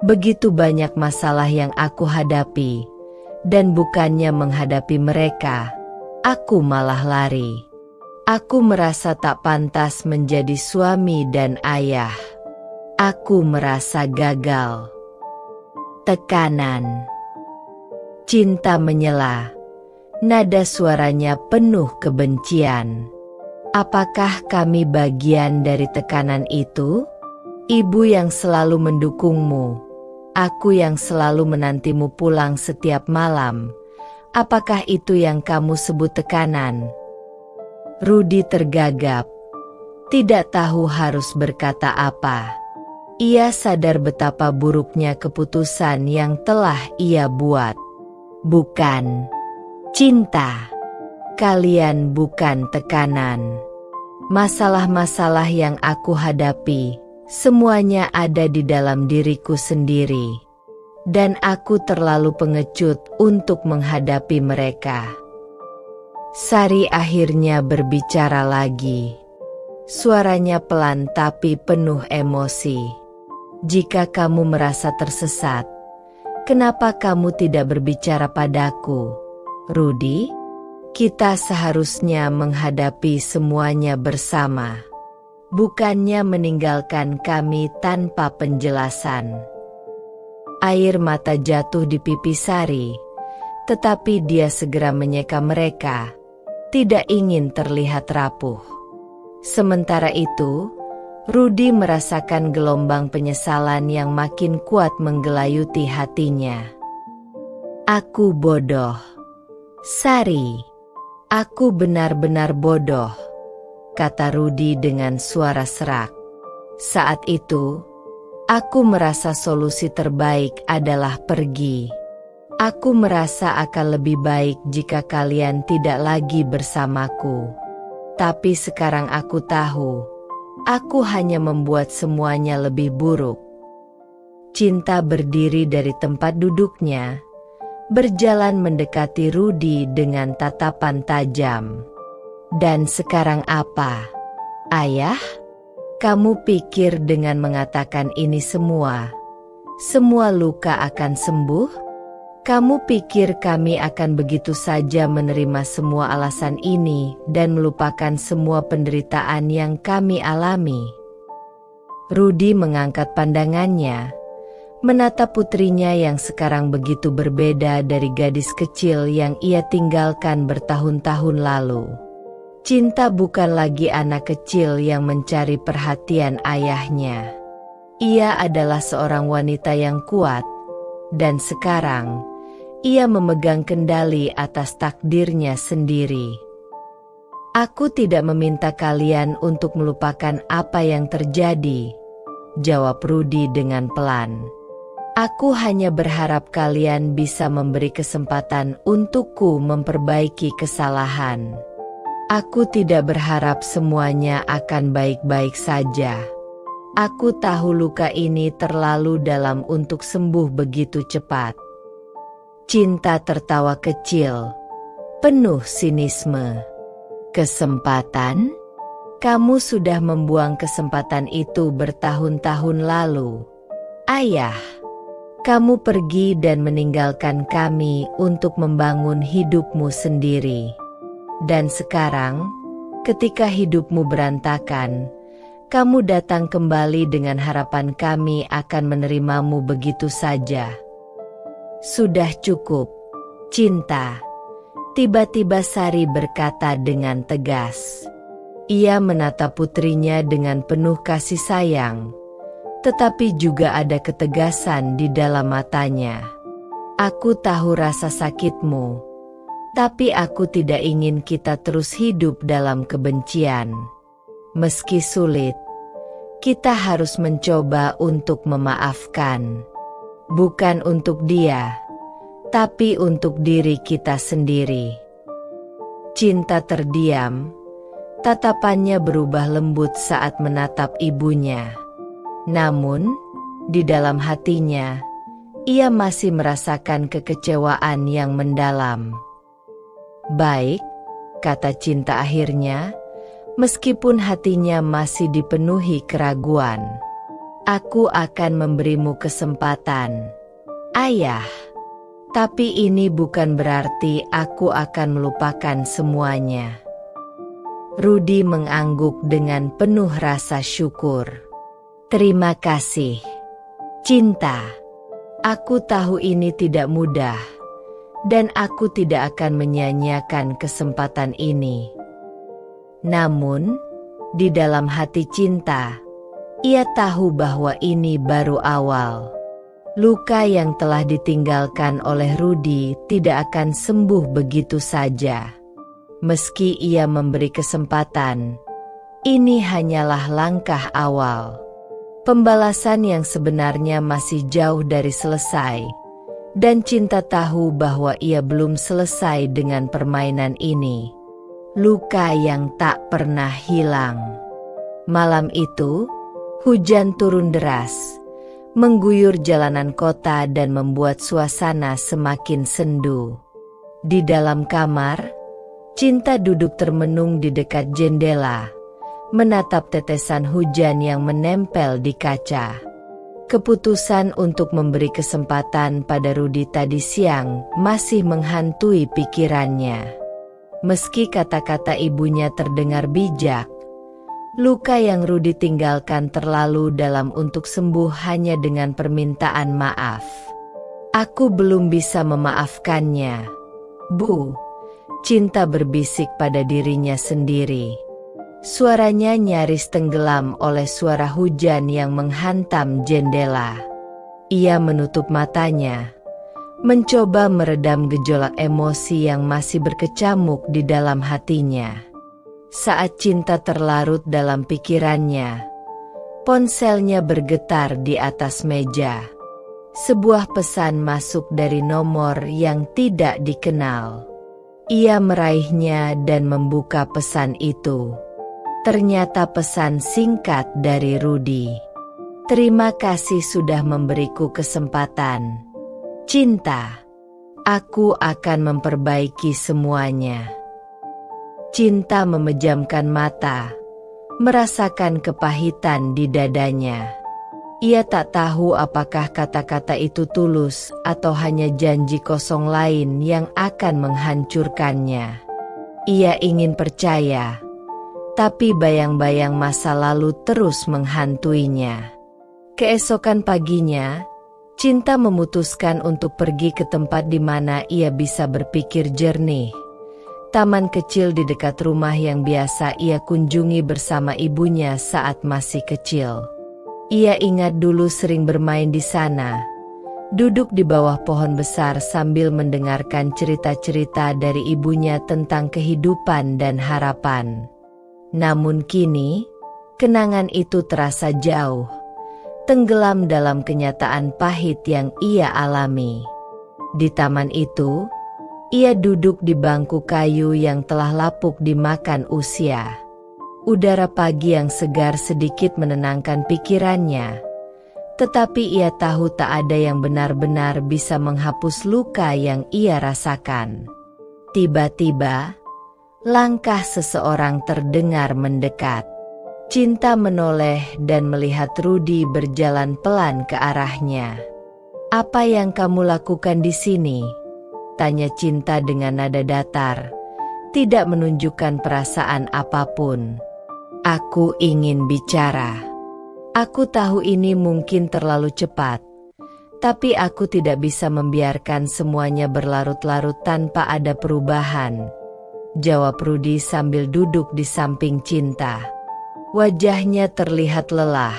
begitu banyak masalah yang aku hadapi, dan bukannya menghadapi mereka, aku malah lari. Aku merasa tak pantas menjadi suami dan ayah. Aku merasa gagal." Tekanan. Cinta menyela. Nada suaranya penuh kebencian. "Apakah kami bagian dari tekanan itu? Ibu yang selalu mendukungmu, aku yang selalu menantimu pulang setiap malam. Apakah itu yang kamu sebut tekanan?" Rudy tergagap, tidak tahu harus berkata apa. Ia sadar betapa buruknya keputusan yang telah ia buat. "Bukan, Cinta. Kalian bukan tekanan. Masalah-masalah yang aku hadapi, semuanya ada di dalam diriku sendiri. Dan aku terlalu pengecut untuk menghadapi mereka." Sari akhirnya berbicara lagi. Suaranya pelan tapi penuh emosi. "Jika kamu merasa tersesat, Kenapa kamu tidak berbicara padaku, Rudy? Kita seharusnya menghadapi semuanya bersama, bukannya meninggalkan kami tanpa penjelasan. Air mata jatuh di pipi Sari, tetapi dia segera menyeka mereka, tidak ingin terlihat rapuh. Sementara itu, Rudy merasakan gelombang penyesalan yang makin kuat menggelayuti hatinya. Aku bodoh, Sari. Aku benar-benar bodoh, kata Rudy dengan suara serak. Saat itu, aku merasa solusi terbaik adalah pergi. Aku merasa akan lebih baik jika kalian tidak lagi bersamaku. Tapi sekarang aku tahu, aku hanya membuat semuanya lebih buruk. Cinta berdiri dari tempat duduknya, berjalan mendekati Rudy dengan tatapan tajam. Dan sekarang apa, Ayah? Kamu pikir dengan mengatakan ini semua luka akan sembuh? Kamu pikir kami akan begitu saja menerima semua alasan ini dan melupakan semua penderitaan yang kami alami? Rudy mengangkat pandangannya, menatap putrinya yang sekarang begitu berbeda dari gadis kecil yang ia tinggalkan bertahun-tahun lalu. Cinta bukan lagi anak kecil yang mencari perhatian ayahnya. Ia adalah seorang wanita yang kuat, dan sekarang ia memegang kendali atas takdirnya sendiri. Aku tidak meminta kalian untuk melupakan apa yang terjadi, jawab Rudy dengan pelan. Aku hanya berharap kalian bisa memberi kesempatan untukku memperbaiki kesalahan. Aku tidak berharap semuanya akan baik-baik saja. Aku tahu luka ini terlalu dalam untuk sembuh begitu cepat. Cinta tertawa kecil, penuh sinisme. Kesempatan? Kamu sudah membuang kesempatan itu bertahun-tahun lalu, Ayah. Kamu pergi dan meninggalkan kami untuk membangun hidupmu sendiri. Dan sekarang, ketika hidupmu berantakan, kamu datang kembali dengan harapan kami akan menerimamu begitu saja. Sudah cukup, Cinta. Tiba-tiba Sari berkata dengan tegas. Ia menatap putrinya dengan penuh kasih sayang, tetapi juga ada ketegasan di dalam matanya. Aku tahu rasa sakitmu, tapi aku tidak ingin kita terus hidup dalam kebencian. Meski sulit, kita harus mencoba untuk memaafkan. Bukan untuk dia, tapi untuk diri kita sendiri. Cinta terdiam, tatapannya berubah lembut saat menatap ibunya. Namun, di dalam hatinya, ia masih merasakan kekecewaan yang mendalam. Baik, kata Cinta akhirnya, meskipun hatinya masih dipenuhi keraguan. Aku akan memberimu kesempatan, Ayah. Tapi ini bukan berarti aku akan melupakan semuanya. Rudy mengangguk dengan penuh rasa syukur. Terima kasih, Cinta. Aku tahu ini tidak mudah, dan aku tidak akan menyia-nyiakan kesempatan ini. Namun, di dalam hati Cinta, ia tahu bahwa ini baru awal. Luka yang telah ditinggalkan oleh Rudy tidak akan sembuh begitu saja. Meski ia memberi kesempatan, ini hanyalah langkah awal. Pembalasan yang sebenarnya masih jauh dari selesai, dan Cinta tahu bahwa ia belum selesai dengan permainan ini. Luka yang tak pernah hilang. Malam itu, hujan turun deras, mengguyur jalanan kota dan membuat suasana semakin sendu. Di dalam kamar, Cinta duduk termenung di dekat jendela, menatap tetesan hujan yang menempel di kaca. Keputusan untuk memberi kesempatan pada Rudy tadi siang masih menghantui pikirannya. Meski kata-kata ibunya terdengar bijak, luka yang Rudy tinggalkan terlalu dalam untuk sembuh hanya dengan permintaan maaf. Aku belum bisa memaafkannya, Bu. Cinta berbisik pada dirinya sendiri. Suaranya nyaris tenggelam oleh suara hujan yang menghantam jendela. Ia menutup matanya, mencoba meredam gejolak emosi yang masih berkecamuk di dalam hatinya. Saat Cinta terlarut dalam pikirannya, ponselnya bergetar di atas meja. Sebuah pesan masuk dari nomor yang tidak dikenal. Ia meraihnya dan membuka pesan itu. Ternyata pesan singkat dari Rudy. Terima kasih sudah memberiku kesempatan. Cinta. Aku akan memperbaiki semuanya. Cinta memejamkan mata, merasakan kepahitan di dadanya. Ia tak tahu apakah kata-kata itu tulus atau hanya janji kosong lain yang akan menghancurkannya. Ia ingin percaya, tapi bayang-bayang masa lalu terus menghantuinya. Keesokan paginya, Cinta memutuskan untuk pergi ke tempat di mana ia bisa berpikir jernih. Taman kecil di dekat rumah yang biasa ia kunjungi bersama ibunya saat masih kecil. Ia ingat dulu sering bermain di sana, duduk di bawah pohon besar sambil mendengarkan cerita-cerita dari ibunya tentang kehidupan dan harapan. Namun kini, kenangan itu terasa jauh, tenggelam dalam kenyataan pahit yang ia alami. Di taman itu, ia duduk di bangku kayu yang telah lapuk dimakan usia. Udara pagi yang segar sedikit menenangkan pikirannya, tetapi ia tahu tak ada yang benar-benar bisa menghapus luka yang ia rasakan. Tiba-tiba, langkah seseorang terdengar mendekat. Cinta menoleh dan melihat Rudy berjalan pelan ke arahnya. "Apa yang kamu lakukan di sini?" tanya Cinta dengan nada datar, tidak menunjukkan perasaan apapun. "Aku ingin bicara. Aku tahu ini mungkin terlalu cepat, tapi aku tidak bisa membiarkan semuanya berlarut-larut tanpa ada perubahan," jawab Rudy sambil duduk di samping Cinta. Wajahnya terlihat lelah,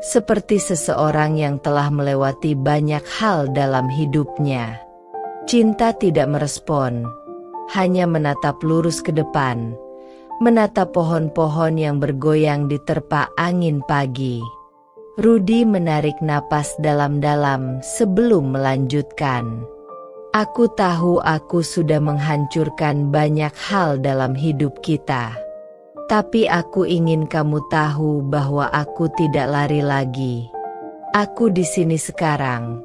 seperti seseorang yang telah melewati banyak hal dalam hidupnya. Cinta tidak merespon, hanya menatap lurus ke depan, menatap pohon-pohon yang bergoyang diterpa angin pagi. Rudy menarik napas dalam-dalam sebelum melanjutkan. "Aku tahu aku sudah menghancurkan banyak hal dalam hidup kita. Tapi aku ingin kamu tahu bahwa aku tidak lari lagi. Aku di sini sekarang,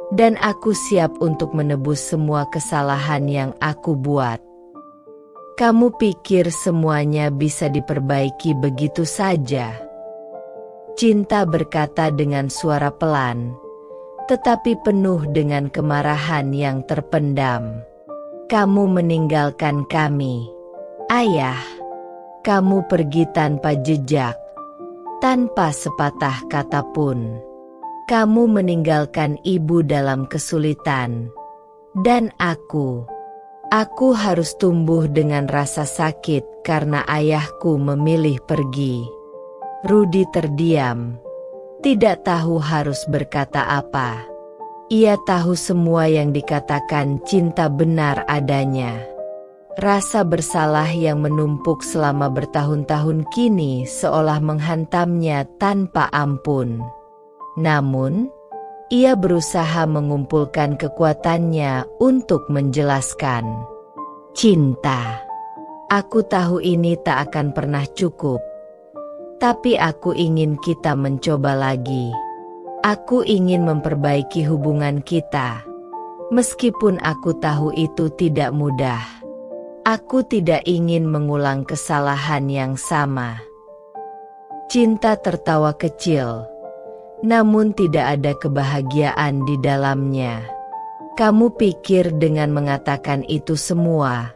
dan aku siap untuk menebus semua kesalahan yang aku buat. Kamu pikir semuanya bisa diperbaiki begitu saja?" Cinta berkata dengan suara pelan, tetapi penuh dengan kemarahan yang terpendam. "Kamu meninggalkan kami, Ayah. Kamu pergi tanpa jejak, tanpa sepatah kata pun. Kamu meninggalkan ibu dalam kesulitan. Dan aku harus tumbuh dengan rasa sakit karena ayahku memilih pergi." Rudy terdiam, tidak tahu harus berkata apa. Ia tahu semua yang dikatakan Cinta benar adanya. Rasa bersalah yang menumpuk selama bertahun-tahun kini seolah menghantamnya tanpa ampun. Namun, ia berusaha mengumpulkan kekuatannya untuk menjelaskan. "Cinta, aku tahu ini tak akan pernah cukup. Tapi aku ingin kita mencoba lagi. Aku ingin memperbaiki hubungan kita. Meskipun aku tahu itu tidak mudah. Aku tidak ingin mengulang kesalahan yang sama." Cinta tertawa kecil, namun tidak ada kebahagiaan di dalamnya. Kamu pikir dengan mengatakan itu semua,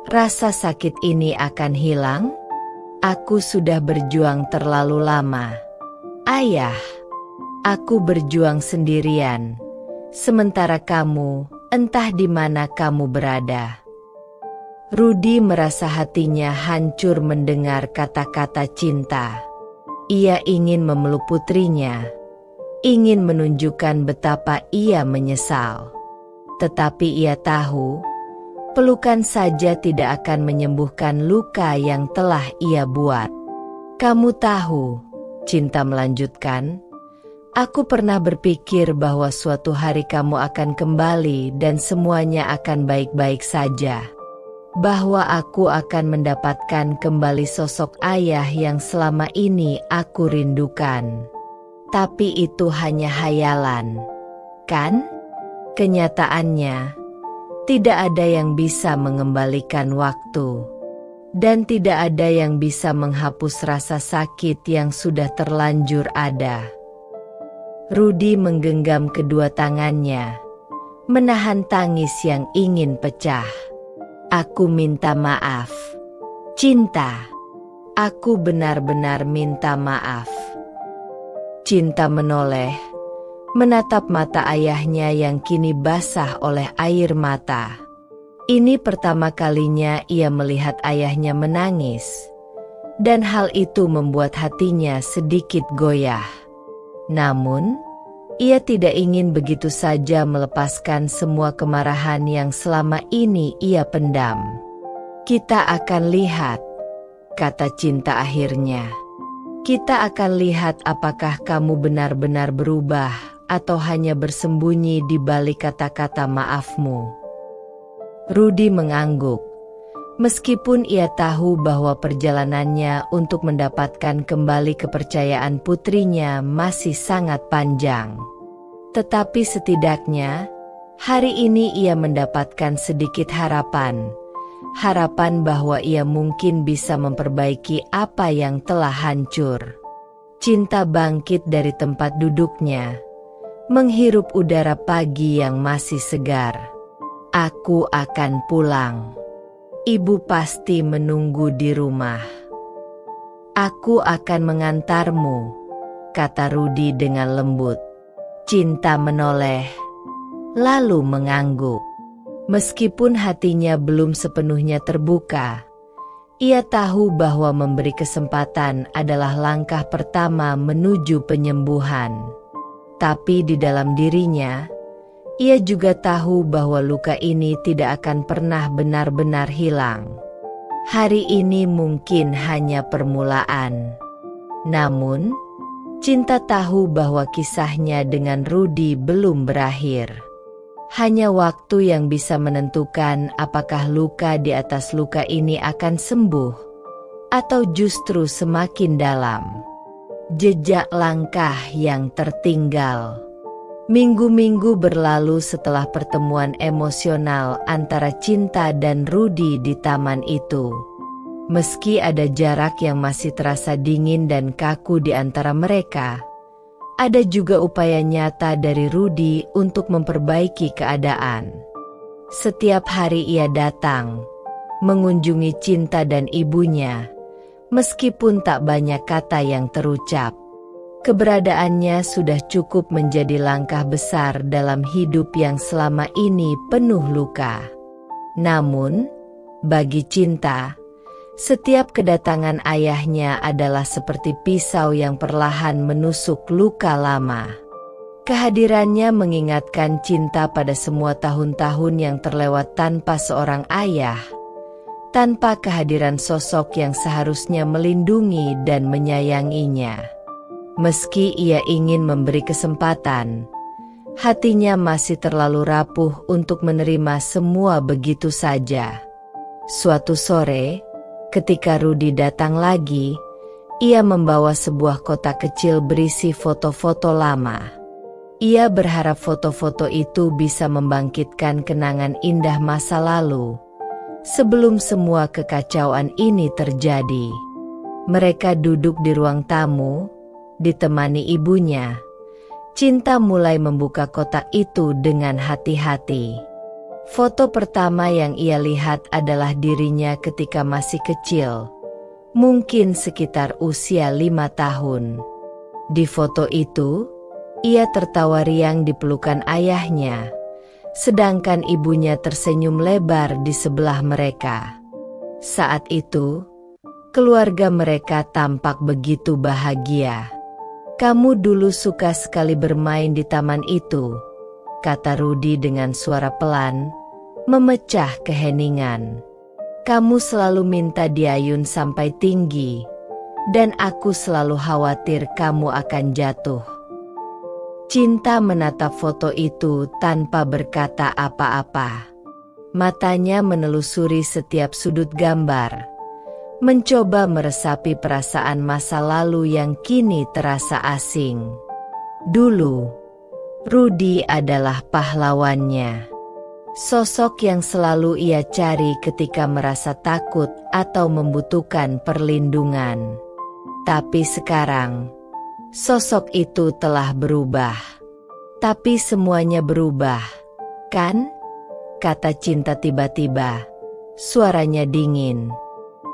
rasa sakit ini akan hilang? Aku sudah berjuang terlalu lama. Ayah, aku berjuang sendirian, sementara kamu, entah di mana kamu berada. Rudy merasa hatinya hancur mendengar kata-kata cinta. Ia ingin memeluk putrinya, ingin menunjukkan betapa ia menyesal. Tetapi ia tahu, pelukan saja tidak akan menyembuhkan luka yang telah ia buat. Kamu tahu, cinta melanjutkan, aku pernah berpikir bahwa suatu hari kamu akan kembali dan semuanya akan baik-baik saja. Bahwa aku akan mendapatkan kembali sosok ayah yang selama ini aku rindukan. Tapi itu hanya hayalan, kan? Kenyataannya, tidak ada yang bisa mengembalikan waktu. Dan tidak ada yang bisa menghapus rasa sakit yang sudah terlanjur ada. Rudy menggenggam kedua tangannya, menahan tangis yang ingin pecah. Aku minta maaf, Cinta. Aku benar-benar minta maaf. Cinta menoleh, menatap mata ayahnya yang kini basah oleh air mata. Ini pertama kalinya ia melihat ayahnya menangis, dan hal itu membuat hatinya sedikit goyah. Namun, ia tidak ingin begitu saja melepaskan semua kemarahan yang selama ini ia pendam. Kita akan lihat, kata Cinta akhirnya. Kita akan lihat apakah kamu benar-benar berubah atau hanya bersembunyi di balik kata-kata maafmu. Rudy mengangguk. Meskipun ia tahu bahwa perjalanannya untuk mendapatkan kembali kepercayaan putrinya masih sangat panjang. Tetapi setidaknya, hari ini ia mendapatkan sedikit harapan. Harapan bahwa ia mungkin bisa memperbaiki apa yang telah hancur. Cinta bangkit dari tempat duduknya, menghirup udara pagi yang masih segar. Aku akan pulang. Ibu pasti menunggu di rumah. Aku akan mengantarmu, kata Rudy dengan lembut. Cinta menoleh, lalu mengangguk. Meskipun hatinya belum sepenuhnya terbuka, ia tahu bahwa memberi kesempatan adalah langkah pertama menuju penyembuhan. Tapi di dalam dirinya, ia juga tahu bahwa luka ini tidak akan pernah benar-benar hilang. Hari ini mungkin hanya permulaan. Namun, Cinta tahu bahwa kisahnya dengan Rudy belum berakhir. Hanya waktu yang bisa menentukan apakah luka di atas luka ini akan sembuh, atau justru semakin dalam. Jejak langkah yang tertinggal. Minggu-minggu berlalu setelah pertemuan emosional antara Cinta dan Rudy di taman itu. Meski ada jarak yang masih terasa dingin dan kaku di antara mereka, ada juga upaya nyata dari Rudy untuk memperbaiki keadaan. Setiap hari ia datang, mengunjungi Cinta dan ibunya, meskipun tak banyak kata yang terucap. Keberadaannya sudah cukup menjadi langkah besar dalam hidup yang selama ini penuh luka. Namun, bagi Cinta, setiap kedatangan ayahnya adalah seperti pisau yang perlahan menusuk luka lama. Kehadirannya mengingatkan Cinta pada semua tahun-tahun yang terlewat tanpa seorang ayah, tanpa kehadiran sosok yang seharusnya melindungi dan menyayanginya. Meski ia ingin memberi kesempatan, hatinya masih terlalu rapuh untuk menerima semua begitu saja. Suatu sore, ketika Rudy datang lagi, ia membawa sebuah kotak kecil berisi foto-foto lama. Ia berharap foto-foto itu bisa membangkitkan kenangan indah masa lalu, sebelum semua kekacauan ini terjadi. Mereka duduk di ruang tamu, ditemani ibunya, Cinta mulai membuka kotak itu dengan hati-hati. Foto pertama yang ia lihat adalah dirinya ketika masih kecil, mungkin sekitar usia 5 tahun. Di foto itu, ia tertawa riang di pelukan ayahnya, sedangkan ibunya tersenyum lebar di sebelah mereka. Saat itu, keluarga mereka tampak begitu bahagia. "Kamu dulu suka sekali bermain di taman itu," kata Rudy dengan suara pelan, memecah keheningan. "Kamu selalu minta diayun sampai tinggi, dan aku selalu khawatir kamu akan jatuh." Cinta menatap foto itu tanpa berkata apa-apa. Matanya menelusuri setiap sudut gambar, mencoba meresapi perasaan masa lalu yang kini terasa asing. Dulu, Rudy adalah pahlawannya. Sosok yang selalu ia cari ketika merasa takut atau membutuhkan perlindungan. Tapi sekarang, sosok itu telah berubah. "Tapi semuanya berubah, kan?" kata Cinta tiba-tiba. Suaranya dingin.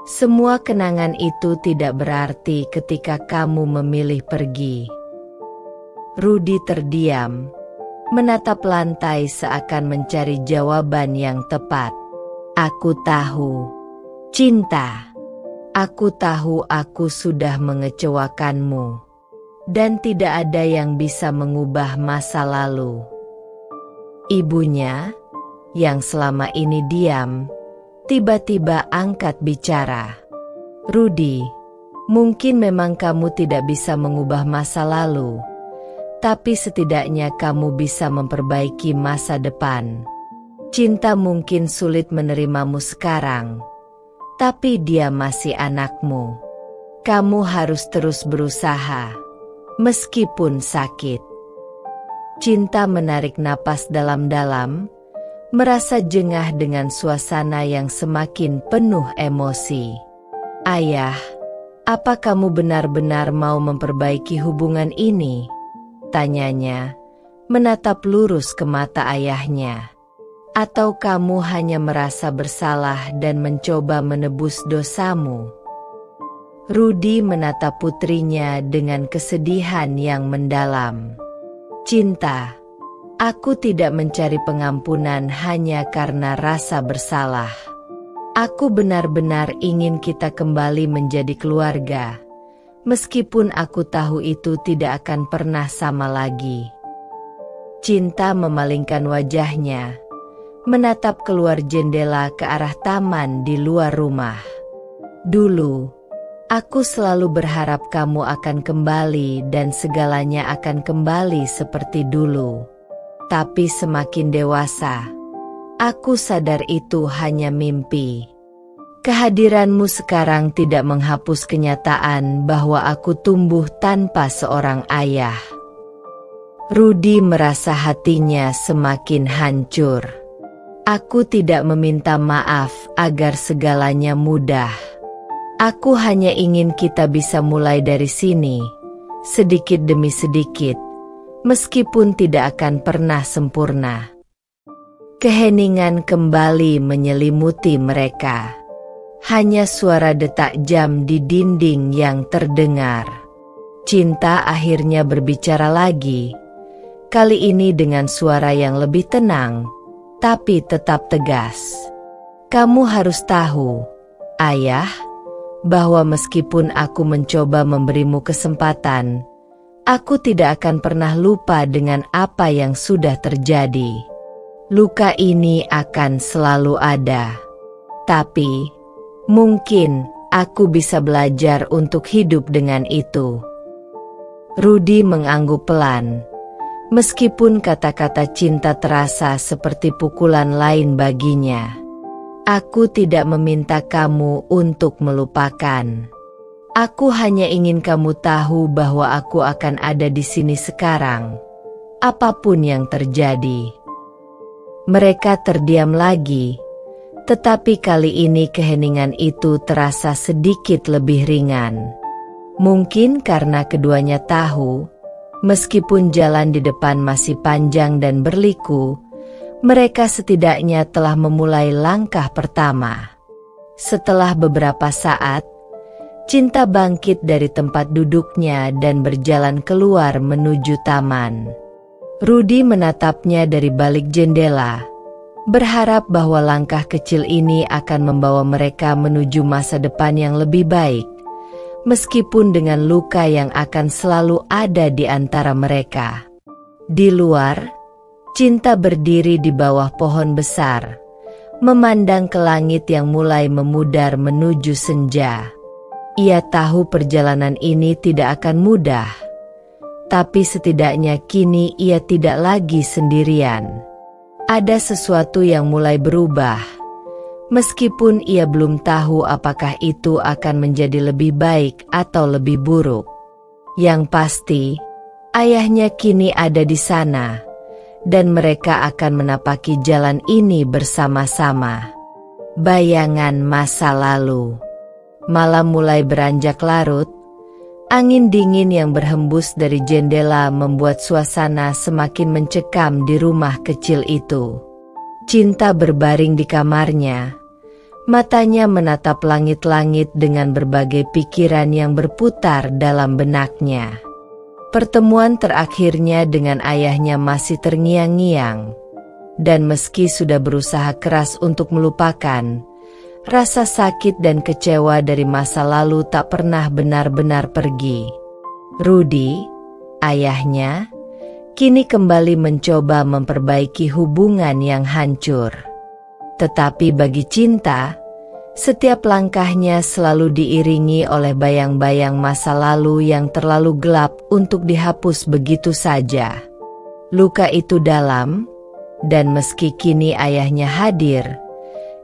"Semua kenangan itu tidak berarti ketika kamu memilih pergi." Rudy terdiam, menatap lantai seakan mencari jawaban yang tepat. "Aku tahu, Cinta. Aku tahu aku sudah mengecewakanmu. Dan tidak ada yang bisa mengubah masa lalu." Ibunya, yang selama ini diam, tiba-tiba angkat bicara. "Rudy, mungkin memang kamu tidak bisa mengubah masa lalu, tapi setidaknya kamu bisa memperbaiki masa depan. Cinta mungkin sulit menerimamu sekarang, tapi dia masih anakmu. Kamu harus terus berusaha, meskipun sakit." Cinta menarik napas dalam-dalam, merasa jengah dengan suasana yang semakin penuh emosi. "Ayah, apa kamu benar-benar mau memperbaiki hubungan ini?" tanyanya, menatap lurus ke mata ayahnya. "Atau kamu hanya merasa bersalah dan mencoba menebus dosamu?" Rudy menatap putrinya dengan kesedihan yang mendalam. "Cinta, aku tidak mencari pengampunan hanya karena rasa bersalah. Aku benar-benar ingin kita kembali menjadi keluarga, meskipun aku tahu itu tidak akan pernah sama lagi." Cinta memalingkan wajahnya, menatap keluar jendela ke arah taman di luar rumah. "Dulu, aku selalu berharap kamu akan kembali dan segalanya akan kembali seperti dulu. Tapi semakin dewasa, aku sadar itu hanya mimpi. Kehadiranmu sekarang tidak menghapus kenyataan bahwa aku tumbuh tanpa seorang ayah." Rudy merasa hatinya semakin hancur. "Aku tidak meminta maaf agar segalanya mudah. Aku hanya ingin kita bisa mulai dari sini, sedikit demi sedikit, meskipun tidak akan pernah sempurna." Keheningan kembali menyelimuti mereka. Hanya suara detak jam di dinding yang terdengar. Cinta akhirnya berbicara lagi, kali ini dengan suara yang lebih tenang, tapi tetap tegas. "Kamu harus tahu, Ayah, bahwa meskipun aku mencoba memberimu kesempatan, aku tidak akan pernah lupa dengan apa yang sudah terjadi. Luka ini akan selalu ada. Tapi, mungkin aku bisa belajar untuk hidup dengan itu." Rudy mengangguk pelan, meskipun kata-kata cinta terasa seperti pukulan lain baginya. "Aku tidak meminta kamu untuk melupakan. Aku hanya ingin kamu tahu bahwa aku akan ada di sini sekarang, apapun yang terjadi." Mereka terdiam lagi, tetapi kali ini keheningan itu terasa sedikit lebih ringan. Mungkin karena keduanya tahu Meskipun jalan di depan masih panjang dan berliku, mereka setidaknya telah memulai langkah pertama. Setelah beberapa saat, Cinta bangkit dari tempat duduknya dan berjalan keluar menuju taman. Rudy menatapnya dari balik jendela, berharap bahwa langkah kecil ini akan membawa mereka menuju masa depan yang lebih baik, meskipun dengan luka yang akan selalu ada di antara mereka. Di luar, Cinta berdiri di bawah pohon besar, memandang ke langit yang mulai memudar menuju senja. Ia tahu perjalanan ini tidak akan mudah, tapi setidaknya kini ia tidak lagi sendirian. Ada sesuatu yang mulai berubah, meskipun ia belum tahu apakah itu akan menjadi lebih baik atau lebih buruk. Yang pasti, ayahnya kini ada di sana, dan mereka akan menapaki jalan ini bersama-sama. Bayangan masa lalu. Malam mulai beranjak larut. Angin dingin yang berhembus dari jendela membuat suasana semakin mencekam di rumah kecil itu. Cinta berbaring di kamarnya. Matanya menatap langit-langit dengan berbagai pikiran yang berputar dalam benaknya. Pertemuan terakhirnya dengan ayahnya masih terngiang-ngiang. Dan meski sudah berusaha keras untuk melupakan, rasa sakit dan kecewa dari masa lalu tak pernah benar-benar pergi. Rudy, ayahnya, kini kembali mencoba memperbaiki hubungan yang hancur. Tetapi bagi Cinta, setiap langkahnya selalu diiringi oleh bayang-bayang masa lalu yang terlalu gelap untuk dihapus begitu saja. Luka itu dalam, dan meski kini ayahnya hadir,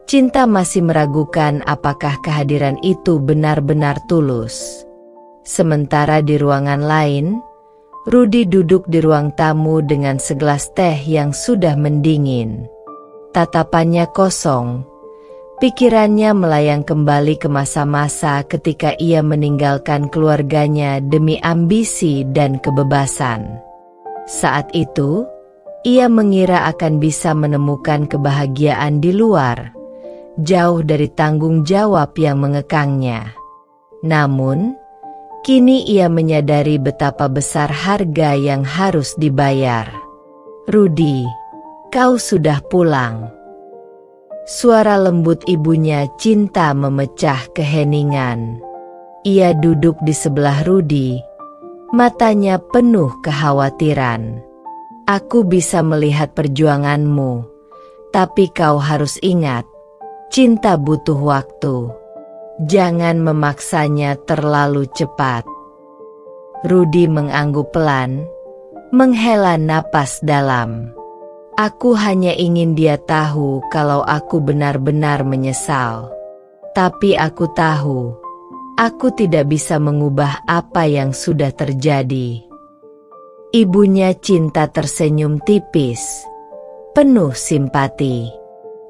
Cinta masih meragukan apakah kehadiran itu benar-benar tulus. Sementara di ruangan lain, Rudy duduk di ruang tamu dengan segelas teh yang sudah mendingin. Tatapannya kosong, pikirannya melayang kembali ke masa-masa ketika ia meninggalkan keluarganya demi ambisi dan kebebasan. Saat itu, ia mengira akan bisa menemukan kebahagiaan di luar, jauh dari tanggung jawab yang mengekangnya. Namun, kini ia menyadari betapa besar harga yang harus dibayar. Rudy, kau sudah pulang. Suara lembut ibunya Cinta memecah keheningan. Ia duduk di sebelah Rudy, matanya penuh kekhawatiran. Aku bisa melihat perjuanganmu, tapi kau harus ingat, Cinta butuh waktu. Jangan memaksanya terlalu cepat. Rudy mengangguk pelan, menghela napas dalam. Aku hanya ingin dia tahu kalau aku benar-benar menyesal. Tapi aku tahu, aku tidak bisa mengubah apa yang sudah terjadi. Ibunya Cinta tersenyum tipis, penuh simpati.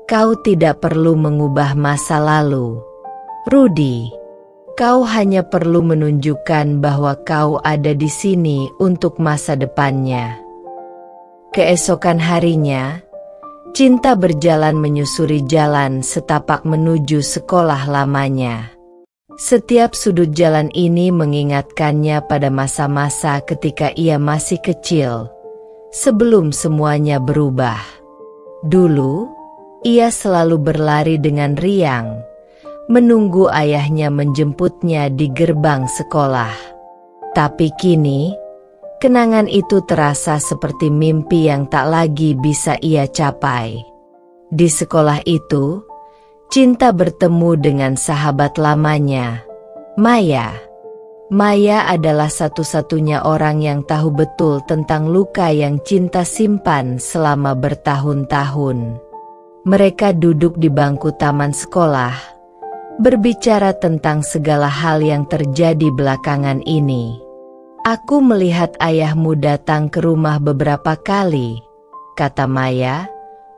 Kau tidak perlu mengubah masa lalu, Rudy. Kau hanya perlu menunjukkan bahwa kau ada di sini untuk masa depannya. Keesokan harinya, Cinta berjalan menyusuri jalan setapak menuju sekolah lamanya. Setiap sudut jalan ini mengingatkannya pada masa-masa ketika ia masih kecil, sebelum semuanya berubah. Dulu, ia selalu berlari dengan riang, menunggu ayahnya menjemputnya di gerbang sekolah. Tapi kini, kenangan itu terasa seperti mimpi yang tak lagi bisa ia capai. Di sekolah itu, Cinta bertemu dengan sahabat lamanya, Maya. Maya adalah satu-satunya orang yang tahu betul tentang luka yang Cinta simpan selama bertahun-tahun. Mereka duduk di bangku taman sekolah, berbicara tentang segala hal yang terjadi belakangan ini. Aku melihat ayahmu datang ke rumah beberapa kali, kata Maya,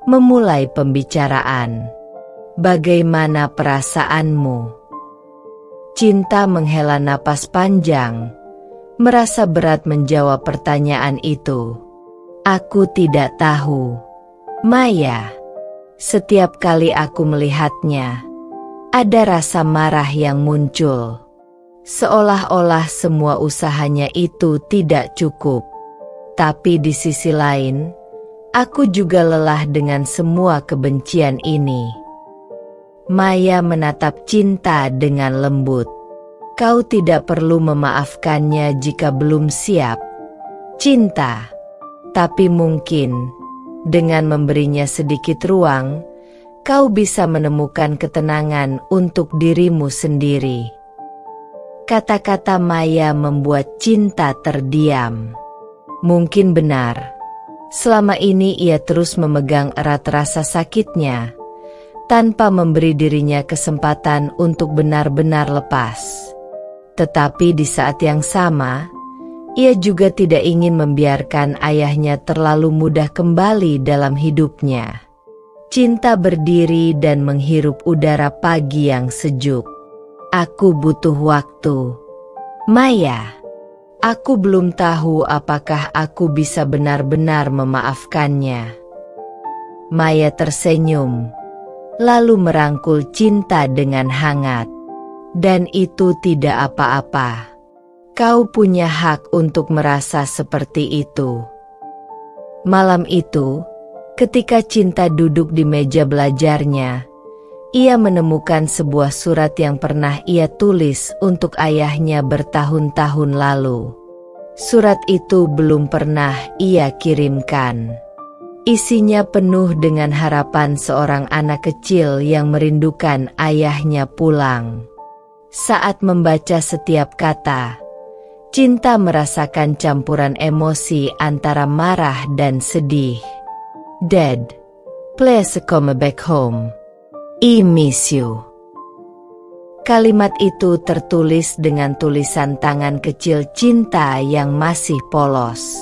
memulai pembicaraan. Bagaimana perasaanmu? Cinta menghela napas panjang, merasa berat menjawab pertanyaan itu. Aku tidak tahu, Maya. Setiap kali aku melihatnya, ada rasa marah yang muncul. Seolah-olah semua usahanya itu tidak cukup. Tapi di sisi lain, aku juga lelah dengan semua kebencian ini. Maya menatap Cinta dengan lembut. Kau tidak perlu memaafkannya jika belum siap, Cinta. Tapi mungkin dengan memberinya sedikit ruang, kau bisa menemukan ketenangan untuk dirimu sendiri. Kata-kata Maya membuat Cinta terdiam. Mungkin benar, selama ini ia terus memegang erat rasa sakitnya, tanpa memberi dirinya kesempatan untuk benar-benar lepas. Tetapi di saat yang sama, ia juga tidak ingin membiarkan ayahnya terlalu mudah kembali dalam hidupnya. Cinta berdiri dan menghirup udara pagi yang sejuk. Aku butuh waktu, Maya. Aku belum tahu apakah aku bisa benar-benar memaafkannya. Maya tersenyum, lalu merangkul Cinta dengan hangat. Dan itu tidak apa-apa. Kau punya hak untuk merasa seperti itu. Malam itu, ketika Cinta duduk di meja belajarnya, ia menemukan sebuah surat yang pernah ia tulis untuk ayahnya bertahun-tahun lalu. Surat itu belum pernah ia kirimkan. Isinya penuh dengan harapan seorang anak kecil yang merindukan ayahnya pulang. Saat membaca setiap kata, Cinta merasakan campuran emosi antara marah dan sedih. Dad, please come back home. I miss you. Kalimat itu tertulis dengan tulisan tangan kecil Cinta yang masih polos.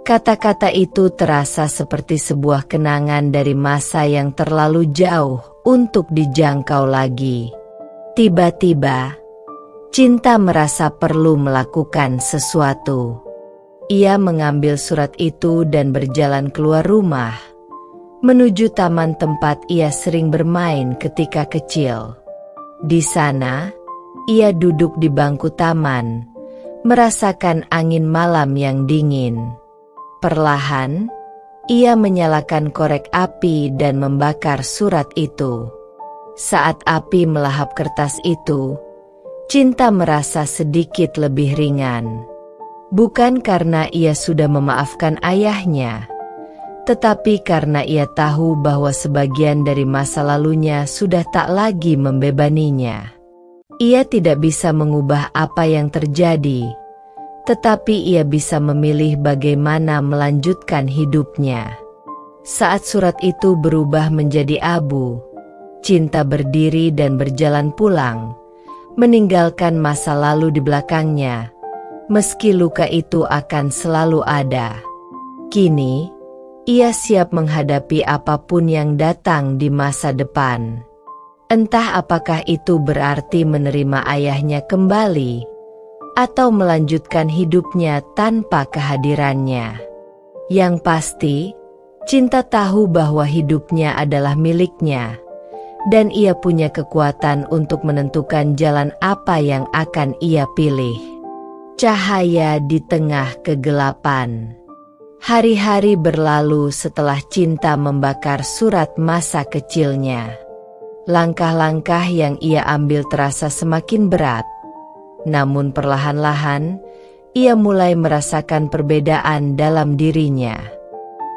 Kata-kata itu terasa seperti sebuah kenangan dari masa yang terlalu jauh untuk dijangkau lagi. Tiba-tiba, Cinta merasa perlu melakukan sesuatu. Ia mengambil surat itu dan berjalan keluar rumah, menuju taman tempat ia sering bermain ketika kecil. Di sana, ia duduk di bangku taman, merasakan angin malam yang dingin. Perlahan, ia menyalakan korek api dan membakar surat itu. Saat api melahap kertas itu, Cinta merasa sedikit lebih ringan. Bukan karena ia sudah memaafkan ayahnya, tetapi karena ia tahu bahwa sebagian dari masa lalunya sudah tak lagi membebaninya. Ia tidak bisa mengubah apa yang terjadi, tetapi ia bisa memilih bagaimana melanjutkan hidupnya. Saat surat itu berubah menjadi abu, Cinta berdiri dan berjalan pulang, meninggalkan masa lalu di belakangnya, meski luka itu akan selalu ada. Kini, ia siap menghadapi apapun yang datang di masa depan. Entah apakah itu berarti menerima ayahnya kembali, atau melanjutkan hidupnya tanpa kehadirannya. Yang pasti, Cinta tahu bahwa hidupnya adalah miliknya, dan ia punya kekuatan untuk menentukan jalan apa yang akan ia pilih. Cahaya di tengah kegelapan. Hari-hari berlalu setelah Cinta membakar surat masa kecilnya. Langkah-langkah yang ia ambil terasa semakin berat. Namun perlahan-lahan, ia mulai merasakan perbedaan dalam dirinya.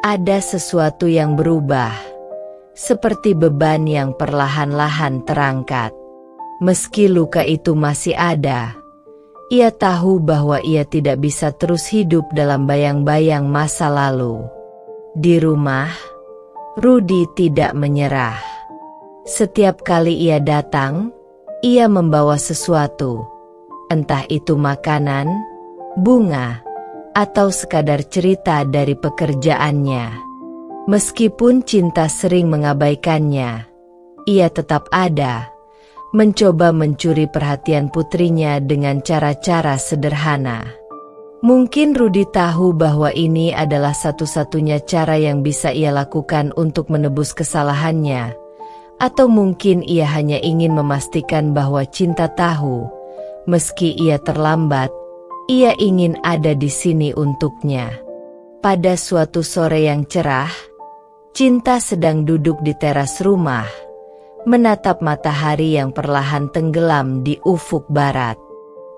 Ada sesuatu yang berubah, seperti beban yang perlahan-lahan terangkat. Meski luka itu masih ada, ia tahu bahwa ia tidak bisa terus hidup dalam bayang-bayang masa lalu. Di rumah, Rudy tidak menyerah. Setiap kali ia datang, ia membawa sesuatu, entah itu makanan, bunga, atau sekadar cerita dari pekerjaannya. Meskipun Cinta sering mengabaikannya, ia tetap ada, mencoba mencuri perhatian putrinya dengan cara-cara sederhana. Mungkin Rudy tahu bahwa ini adalah satu-satunya cara yang bisa ia lakukan untuk menebus kesalahannya. Atau mungkin ia hanya ingin memastikan bahwa Cinta tahu, meski ia terlambat, ia ingin ada di sini untuknya. Pada suatu sore yang cerah, Cinta sedang duduk di teras rumah, menatap matahari yang perlahan tenggelam di ufuk barat.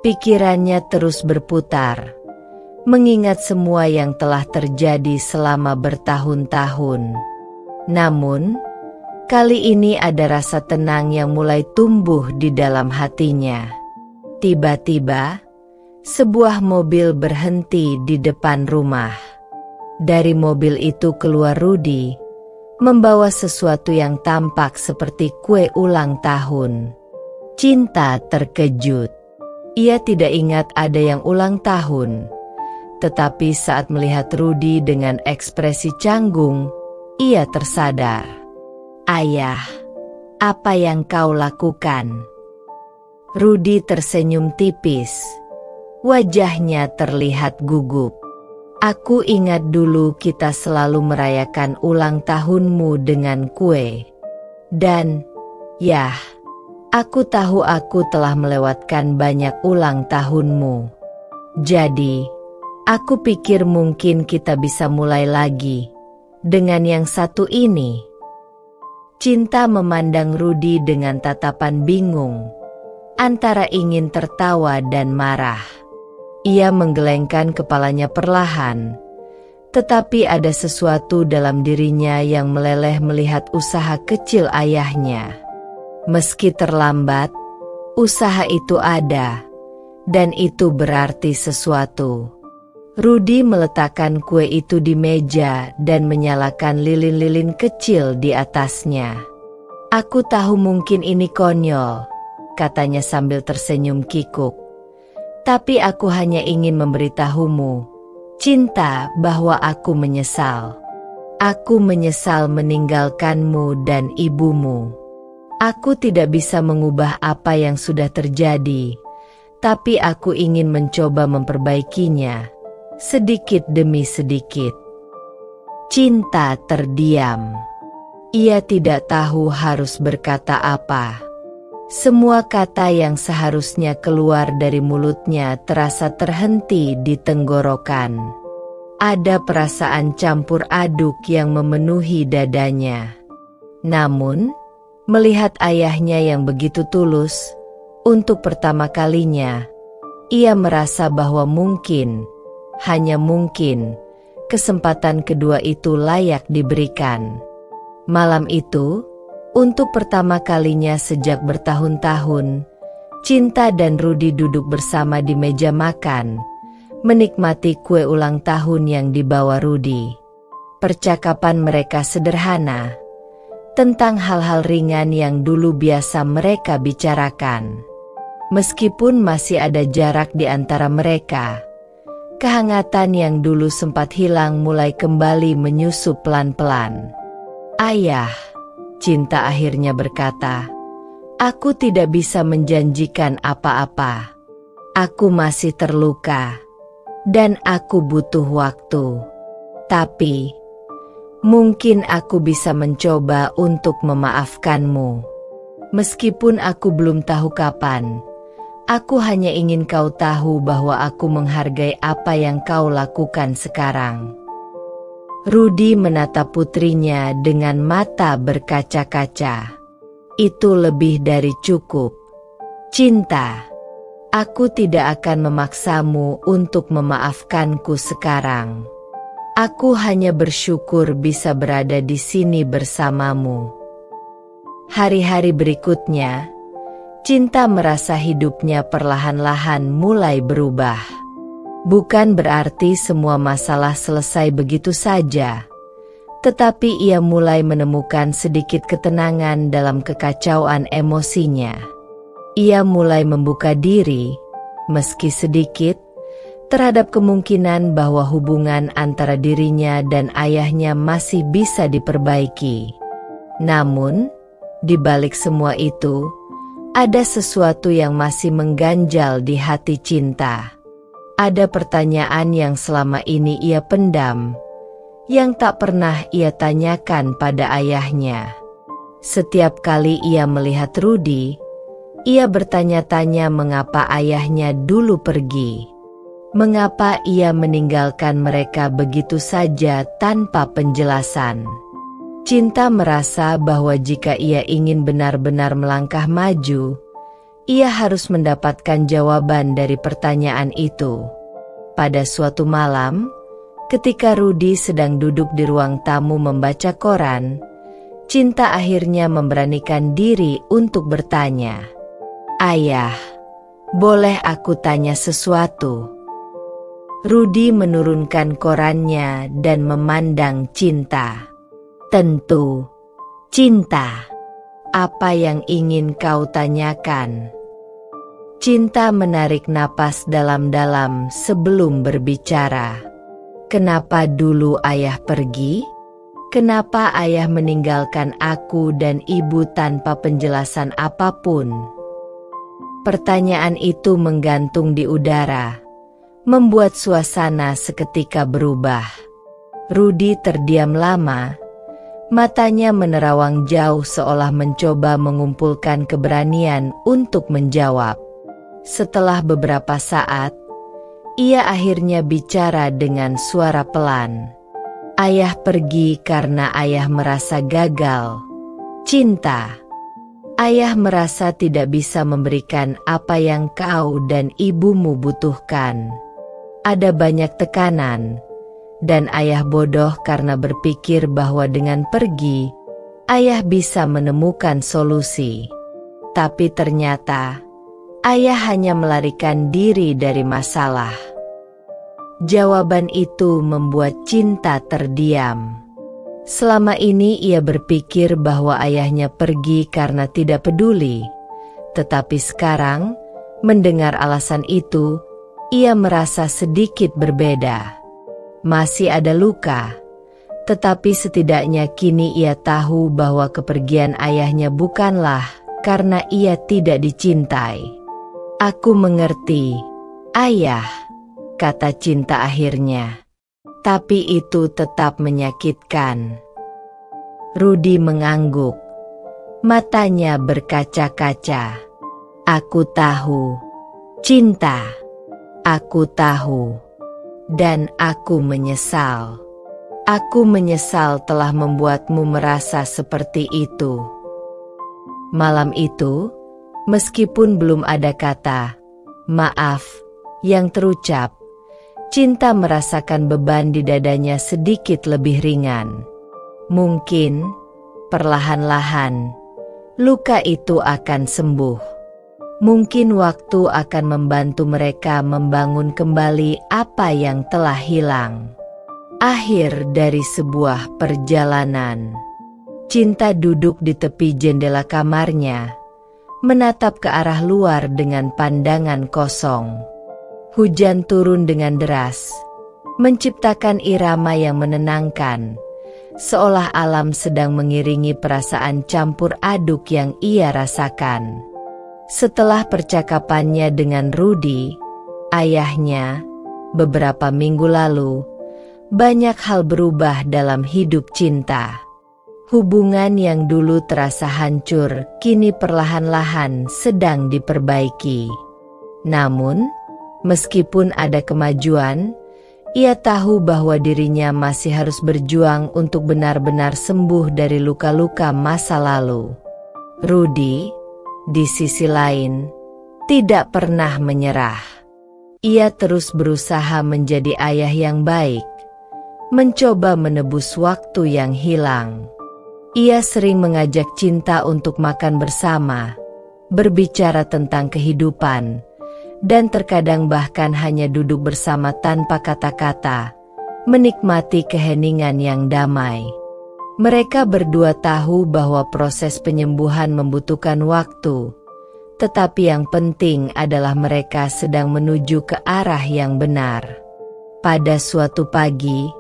Pikirannya terus berputar, mengingat semua yang telah terjadi selama bertahun-tahun. Namun, kali ini ada rasa tenang yang mulai tumbuh di dalam hatinya. Tiba-tiba, sebuah mobil berhenti di depan rumah. Dari mobil itu keluar Rudy, membawa sesuatu yang tampak seperti kue ulang tahun. Cinta terkejut. Ia tidak ingat ada yang ulang tahun. Tetapi saat melihat Rudy dengan ekspresi canggung, ia tersadar. "Ayah, apa yang kau lakukan?" Rudy tersenyum tipis. Wajahnya terlihat gugup. "Aku ingat dulu kita selalu merayakan ulang tahunmu dengan kue. Dan, yah, aku tahu aku telah melewatkan banyak ulang tahunmu. Jadi, aku pikir mungkin kita bisa mulai lagi dengan yang satu ini." Cinta memandang Rudy dengan tatapan bingung, antara ingin tertawa dan marah. Ia menggelengkan kepalanya perlahan, tetapi ada sesuatu dalam dirinya yang meleleh melihat usaha kecil ayahnya. Meski terlambat, usaha itu ada, dan itu berarti sesuatu. Rudy meletakkan kue itu di meja dan menyalakan lilin-lilin kecil di atasnya. "Aku tahu mungkin ini konyol," katanya sambil tersenyum kikuk. "Tapi aku hanya ingin memberitahumu, Cinta, bahwa aku menyesal. Aku menyesal meninggalkanmu dan ibumu. Aku tidak bisa mengubah apa yang sudah terjadi, tapi aku ingin mencoba memperbaikinya, sedikit demi sedikit." Cinta terdiam. Ia tidak tahu harus berkata apa. Semua kata yang seharusnya keluar dari mulutnya terasa terhenti di tenggorokan. Ada perasaan campur aduk yang memenuhi dadanya. Namun, melihat ayahnya yang begitu tulus, untuk pertama kalinya, ia merasa bahwa mungkin, hanya mungkin, kesempatan kedua itu layak diberikan. Malam itu, untuk pertama kalinya sejak bertahun-tahun, Cinta dan Rudy duduk bersama di meja makan, menikmati kue ulang tahun yang dibawa Rudy. Percakapan mereka sederhana, tentang hal-hal ringan yang dulu biasa mereka bicarakan. Meskipun masih ada jarak di antara mereka, kehangatan yang dulu sempat hilang mulai kembali menyusup pelan-pelan. "Ayah," Cinta akhirnya berkata, "aku tidak bisa menjanjikan apa-apa. Aku masih terluka, dan aku butuh waktu. Tapi, mungkin aku bisa mencoba untuk memaafkanmu. Meskipun aku belum tahu kapan, aku hanya ingin kau tahu bahwa aku menghargai apa yang kau lakukan sekarang." Rudy menatap putrinya dengan mata berkaca-kaca. "Itu lebih dari cukup. Cinta, aku tidak akan memaksamu untuk memaafkanku sekarang. Aku hanya bersyukur bisa berada di sini bersamamu." Hari-hari berikutnya, Cinta merasa hidupnya perlahan-lahan mulai berubah. Bukan berarti semua masalah selesai begitu saja, tetapi ia mulai menemukan sedikit ketenangan dalam kekacauan emosinya. Ia mulai membuka diri, meski sedikit, terhadap kemungkinan bahwa hubungan antara dirinya dan ayahnya masih bisa diperbaiki. Namun, di balik semua itu, ada sesuatu yang masih mengganjal di hati Cinta. Ada pertanyaan yang selama ini ia pendam, yang tak pernah ia tanyakan pada ayahnya. Setiap kali ia melihat Rudy, ia bertanya-tanya mengapa ayahnya dulu pergi. Mengapa ia meninggalkan mereka begitu saja tanpa penjelasan. Cinta merasa bahwa jika ia ingin benar-benar melangkah maju, ia harus mendapatkan jawaban dari pertanyaan itu. Pada suatu malam, ketika Rudy sedang duduk di ruang tamu membaca koran, Cinta akhirnya memberanikan diri untuk bertanya. "Ayah, boleh aku tanya sesuatu?" Rudy menurunkan korannya dan memandang Cinta. "Tentu, Cinta. Apa yang ingin kau tanyakan?" Cinta menarik napas dalam-dalam sebelum berbicara. "Kenapa dulu ayah pergi? Kenapa ayah meninggalkan aku dan ibu tanpa penjelasan apapun?" Pertanyaan itu menggantung di udara, membuat suasana seketika berubah. Rudy terdiam lama, matanya menerawang jauh seolah mencoba mengumpulkan keberanian untuk menjawab. Setelah beberapa saat, ia akhirnya bicara dengan suara pelan. "Ayah pergi karena ayah merasa gagal, Cinta. Ayah merasa tidak bisa memberikan apa yang kau dan ibumu butuhkan. Ada banyak tekanan, dan ayah bodoh karena berpikir bahwa dengan pergi, ayah bisa menemukan solusi. Tapi ternyata, ayah hanya melarikan diri dari masalah." Jawaban itu membuat Cinta terdiam. Selama ini ia berpikir bahwa ayahnya pergi karena tidak peduli. Tetapi sekarang, mendengar alasan itu, ia merasa sedikit berbeda. Masih ada luka, tetapi setidaknya kini ia tahu bahwa kepergian ayahnya bukanlah karena ia tidak dicintai. "Aku mengerti, ayah," kata Cinta akhirnya. "Tapi itu tetap menyakitkan." Rudy mengangguk. Matanya berkaca-kaca. "Aku tahu, Cinta. Aku tahu. Dan aku menyesal. Aku menyesal telah membuatmu merasa seperti itu." Malam itu, meskipun belum ada kata "maaf" yang terucap, Cinta merasakan beban di dadanya sedikit lebih ringan. Mungkin, perlahan-lahan, luka itu akan sembuh. Mungkin waktu akan membantu mereka membangun kembali apa yang telah hilang. Akhir dari sebuah perjalanan. Cinta duduk di tepi jendela kamarnya, menatap ke arah luar dengan pandangan kosong. Hujan turun dengan deras, menciptakan irama yang menenangkan, seolah alam sedang mengiringi perasaan campur aduk yang ia rasakan. Setelah percakapannya dengan Rudy, ayahnya, beberapa minggu lalu, banyak hal berubah dalam hidup Cinta. Hubungan yang dulu terasa hancur, kini perlahan-lahan sedang diperbaiki. Namun, meskipun ada kemajuan, ia tahu bahwa dirinya masih harus berjuang untuk benar-benar sembuh dari luka-luka masa lalu. Rudy, di sisi lain, tidak pernah menyerah. Ia terus berusaha menjadi ayah yang baik, mencoba menebus waktu yang hilang. Ia sering mengajak Cinta untuk makan bersama, berbicara tentang kehidupan, dan terkadang bahkan hanya duduk bersama tanpa kata-kata, menikmati keheningan yang damai. Mereka berdua tahu bahwa proses penyembuhan membutuhkan waktu, tetapi yang penting adalah mereka sedang menuju ke arah yang benar. Pada suatu pagi,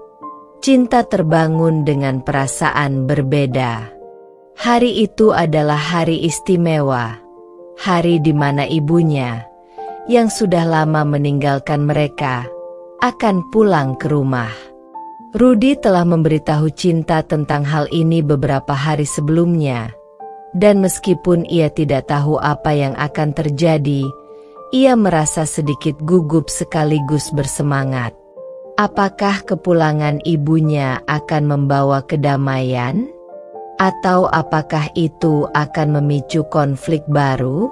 Cinta terbangun dengan perasaan berbeda. Hari itu adalah hari istimewa, hari di mana ibunya, yang sudah lama meninggalkan mereka, akan pulang ke rumah. Rudy telah memberitahu Cinta tentang hal ini beberapa hari sebelumnya, dan meskipun ia tidak tahu apa yang akan terjadi, ia merasa sedikit gugup sekaligus bersemangat. Apakah kepulangan ibunya akan membawa kedamaian? Atau apakah itu akan memicu konflik baru?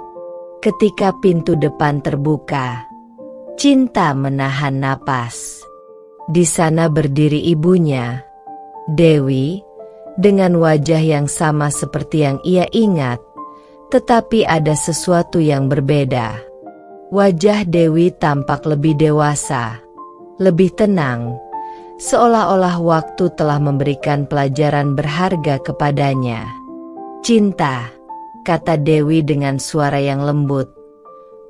Ketika pintu depan terbuka, Cinta menahan napas. Di sana berdiri ibunya, Dewi, dengan wajah yang sama seperti yang ia ingat, tetapi ada sesuatu yang berbeda. Wajah Dewi tampak lebih dewasa, lebih tenang, seolah-olah waktu telah memberikan pelajaran berharga kepadanya. "Cinta," kata Dewi dengan suara yang lembut,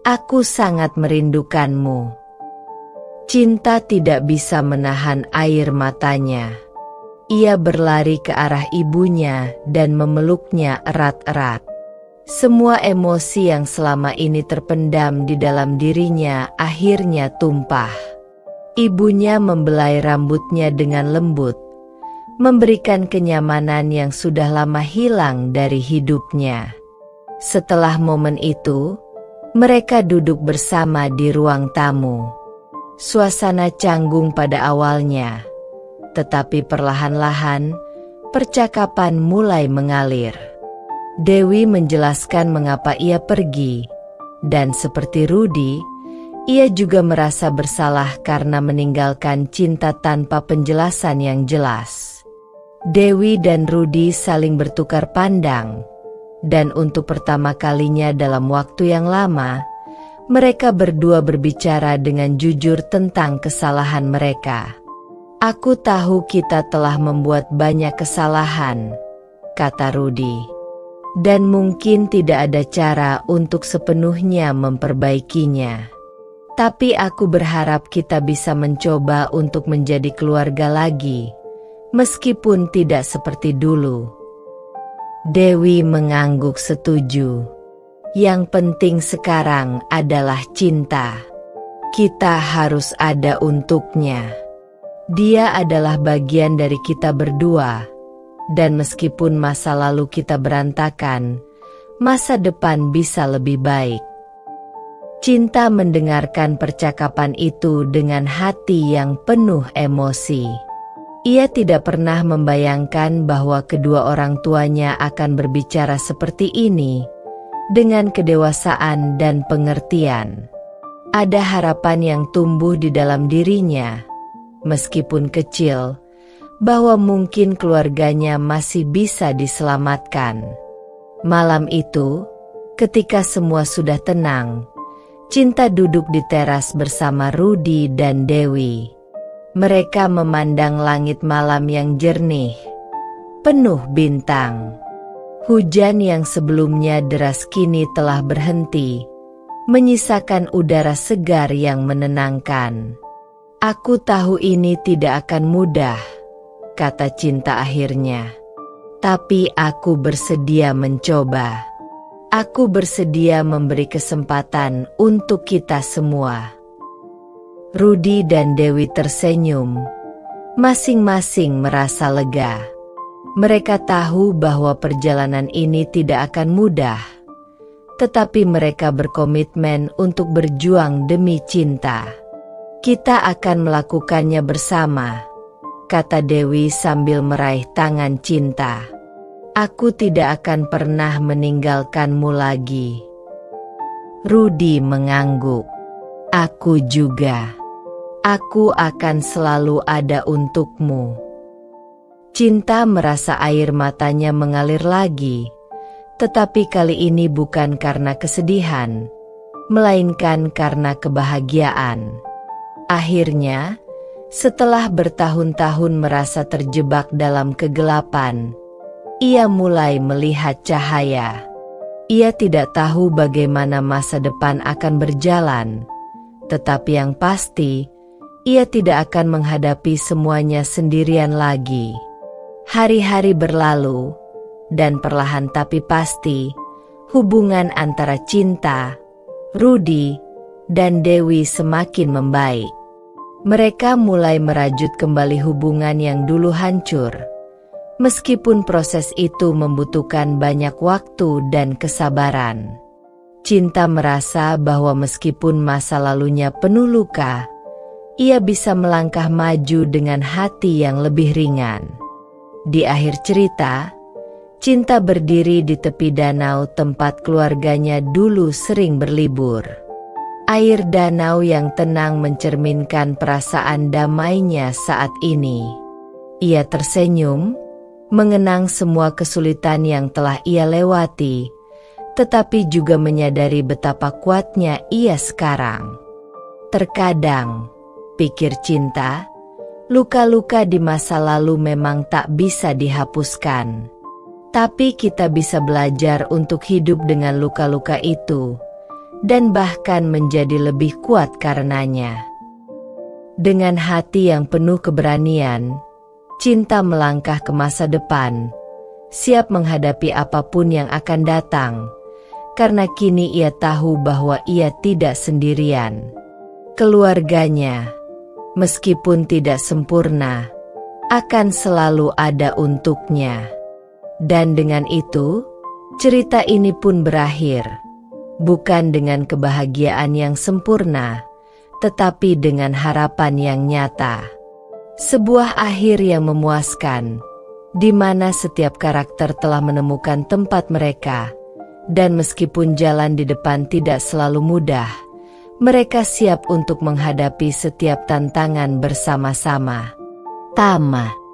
"aku sangat merindukanmu." Cinta tidak bisa menahan air matanya. Ia berlari ke arah ibunya dan memeluknya erat-erat. Semua emosi yang selama ini terpendam di dalam dirinya akhirnya tumpah. Ibunya membelai rambutnya dengan lembut, memberikan kenyamanan yang sudah lama hilang dari hidupnya. Setelah momen itu, mereka duduk bersama di ruang tamu. Suasana canggung pada awalnya, tetapi perlahan-lahan percakapan mulai mengalir. Dewi menjelaskan mengapa ia pergi, dan seperti Rudy, ia juga merasa bersalah karena meninggalkan Cinta tanpa penjelasan yang jelas. Dewi dan Rudy saling bertukar pandang, dan untuk pertama kalinya dalam waktu yang lama, mereka berdua berbicara dengan jujur tentang kesalahan mereka. "Aku tahu kita telah membuat banyak kesalahan," kata Rudy, "dan mungkin tidak ada cara untuk sepenuhnya memperbaikinya. Tapi aku berharap kita bisa mencoba untuk menjadi keluarga lagi, meskipun tidak seperti dulu." Dewi mengangguk setuju. "Yang penting sekarang adalah Cinta. Kita harus ada untuknya. Dia adalah bagian dari kita berdua, dan meskipun masa lalu kita berantakan, masa depan bisa lebih baik." Cinta mendengarkan percakapan itu dengan hati yang penuh emosi. Ia tidak pernah membayangkan bahwa kedua orang tuanya akan berbicara seperti ini, dengan kedewasaan dan pengertian. Ada harapan yang tumbuh di dalam dirinya, meskipun kecil, bahwa mungkin keluarganya masih bisa diselamatkan. Malam itu, ketika semua sudah tenang, Cinta duduk di teras bersama Rudy dan Dewi. Mereka memandang langit malam yang jernih, penuh bintang. Hujan yang sebelumnya deras kini telah berhenti, menyisakan udara segar yang menenangkan. "Aku tahu ini tidak akan mudah," kata Cinta akhirnya. "Tapi aku bersedia mencoba. Aku bersedia memberi kesempatan untuk kita semua." Rudy dan Dewi tersenyum, masing-masing merasa lega. Mereka tahu bahwa perjalanan ini tidak akan mudah, tetapi mereka berkomitmen untuk berjuang demi Cinta. "Kita akan melakukannya bersama," kata Dewi sambil meraih tangan Cinta. "Aku tidak akan pernah meninggalkanmu lagi." Rudy mengangguk. "Aku juga. Aku akan selalu ada untukmu." Cinta merasa air matanya mengalir lagi, tetapi kali ini bukan karena kesedihan, melainkan karena kebahagiaan. Akhirnya, setelah bertahun-tahun merasa terjebak dalam kegelapan, ia mulai melihat cahaya. Ia tidak tahu bagaimana masa depan akan berjalan, tetapi yang pasti, ia tidak akan menghadapi semuanya sendirian lagi. Hari-hari berlalu, dan perlahan tapi pasti, hubungan antara Cinta, Rudy, dan Dewi semakin membaik. Mereka mulai merajut kembali hubungan yang dulu hancur. Meskipun proses itu membutuhkan banyak waktu dan kesabaran. Cinta merasa bahwa meskipun masa lalunya penuh luka, ia bisa melangkah maju dengan hati yang lebih ringan. Di akhir cerita, Cinta berdiri di tepi danau tempat keluarganya dulu sering berlibur. Air danau yang tenang mencerminkan perasaan damainya saat ini. Ia tersenyum, mengenang semua kesulitan yang telah ia lewati, tetapi juga menyadari betapa kuatnya ia sekarang. Terkadang, pikir Cinta, luka-luka di masa lalu memang tak bisa dihapuskan. Tapi kita bisa belajar untuk hidup dengan luka-luka itu, dan bahkan menjadi lebih kuat karenanya. Dengan hati yang penuh keberanian, Cinta melangkah ke masa depan, siap menghadapi apapun yang akan datang, karena kini ia tahu bahwa ia tidak sendirian. Keluarganya, meskipun tidak sempurna, akan selalu ada untuknya. Dan dengan itu, cerita ini pun berakhir, bukan dengan kebahagiaan yang sempurna, tetapi dengan harapan yang nyata. Sebuah akhir yang memuaskan, di mana setiap karakter telah menemukan tempat mereka, dan meskipun jalan di depan tidak selalu mudah, mereka siap untuk menghadapi setiap tantangan bersama-sama. Tamat.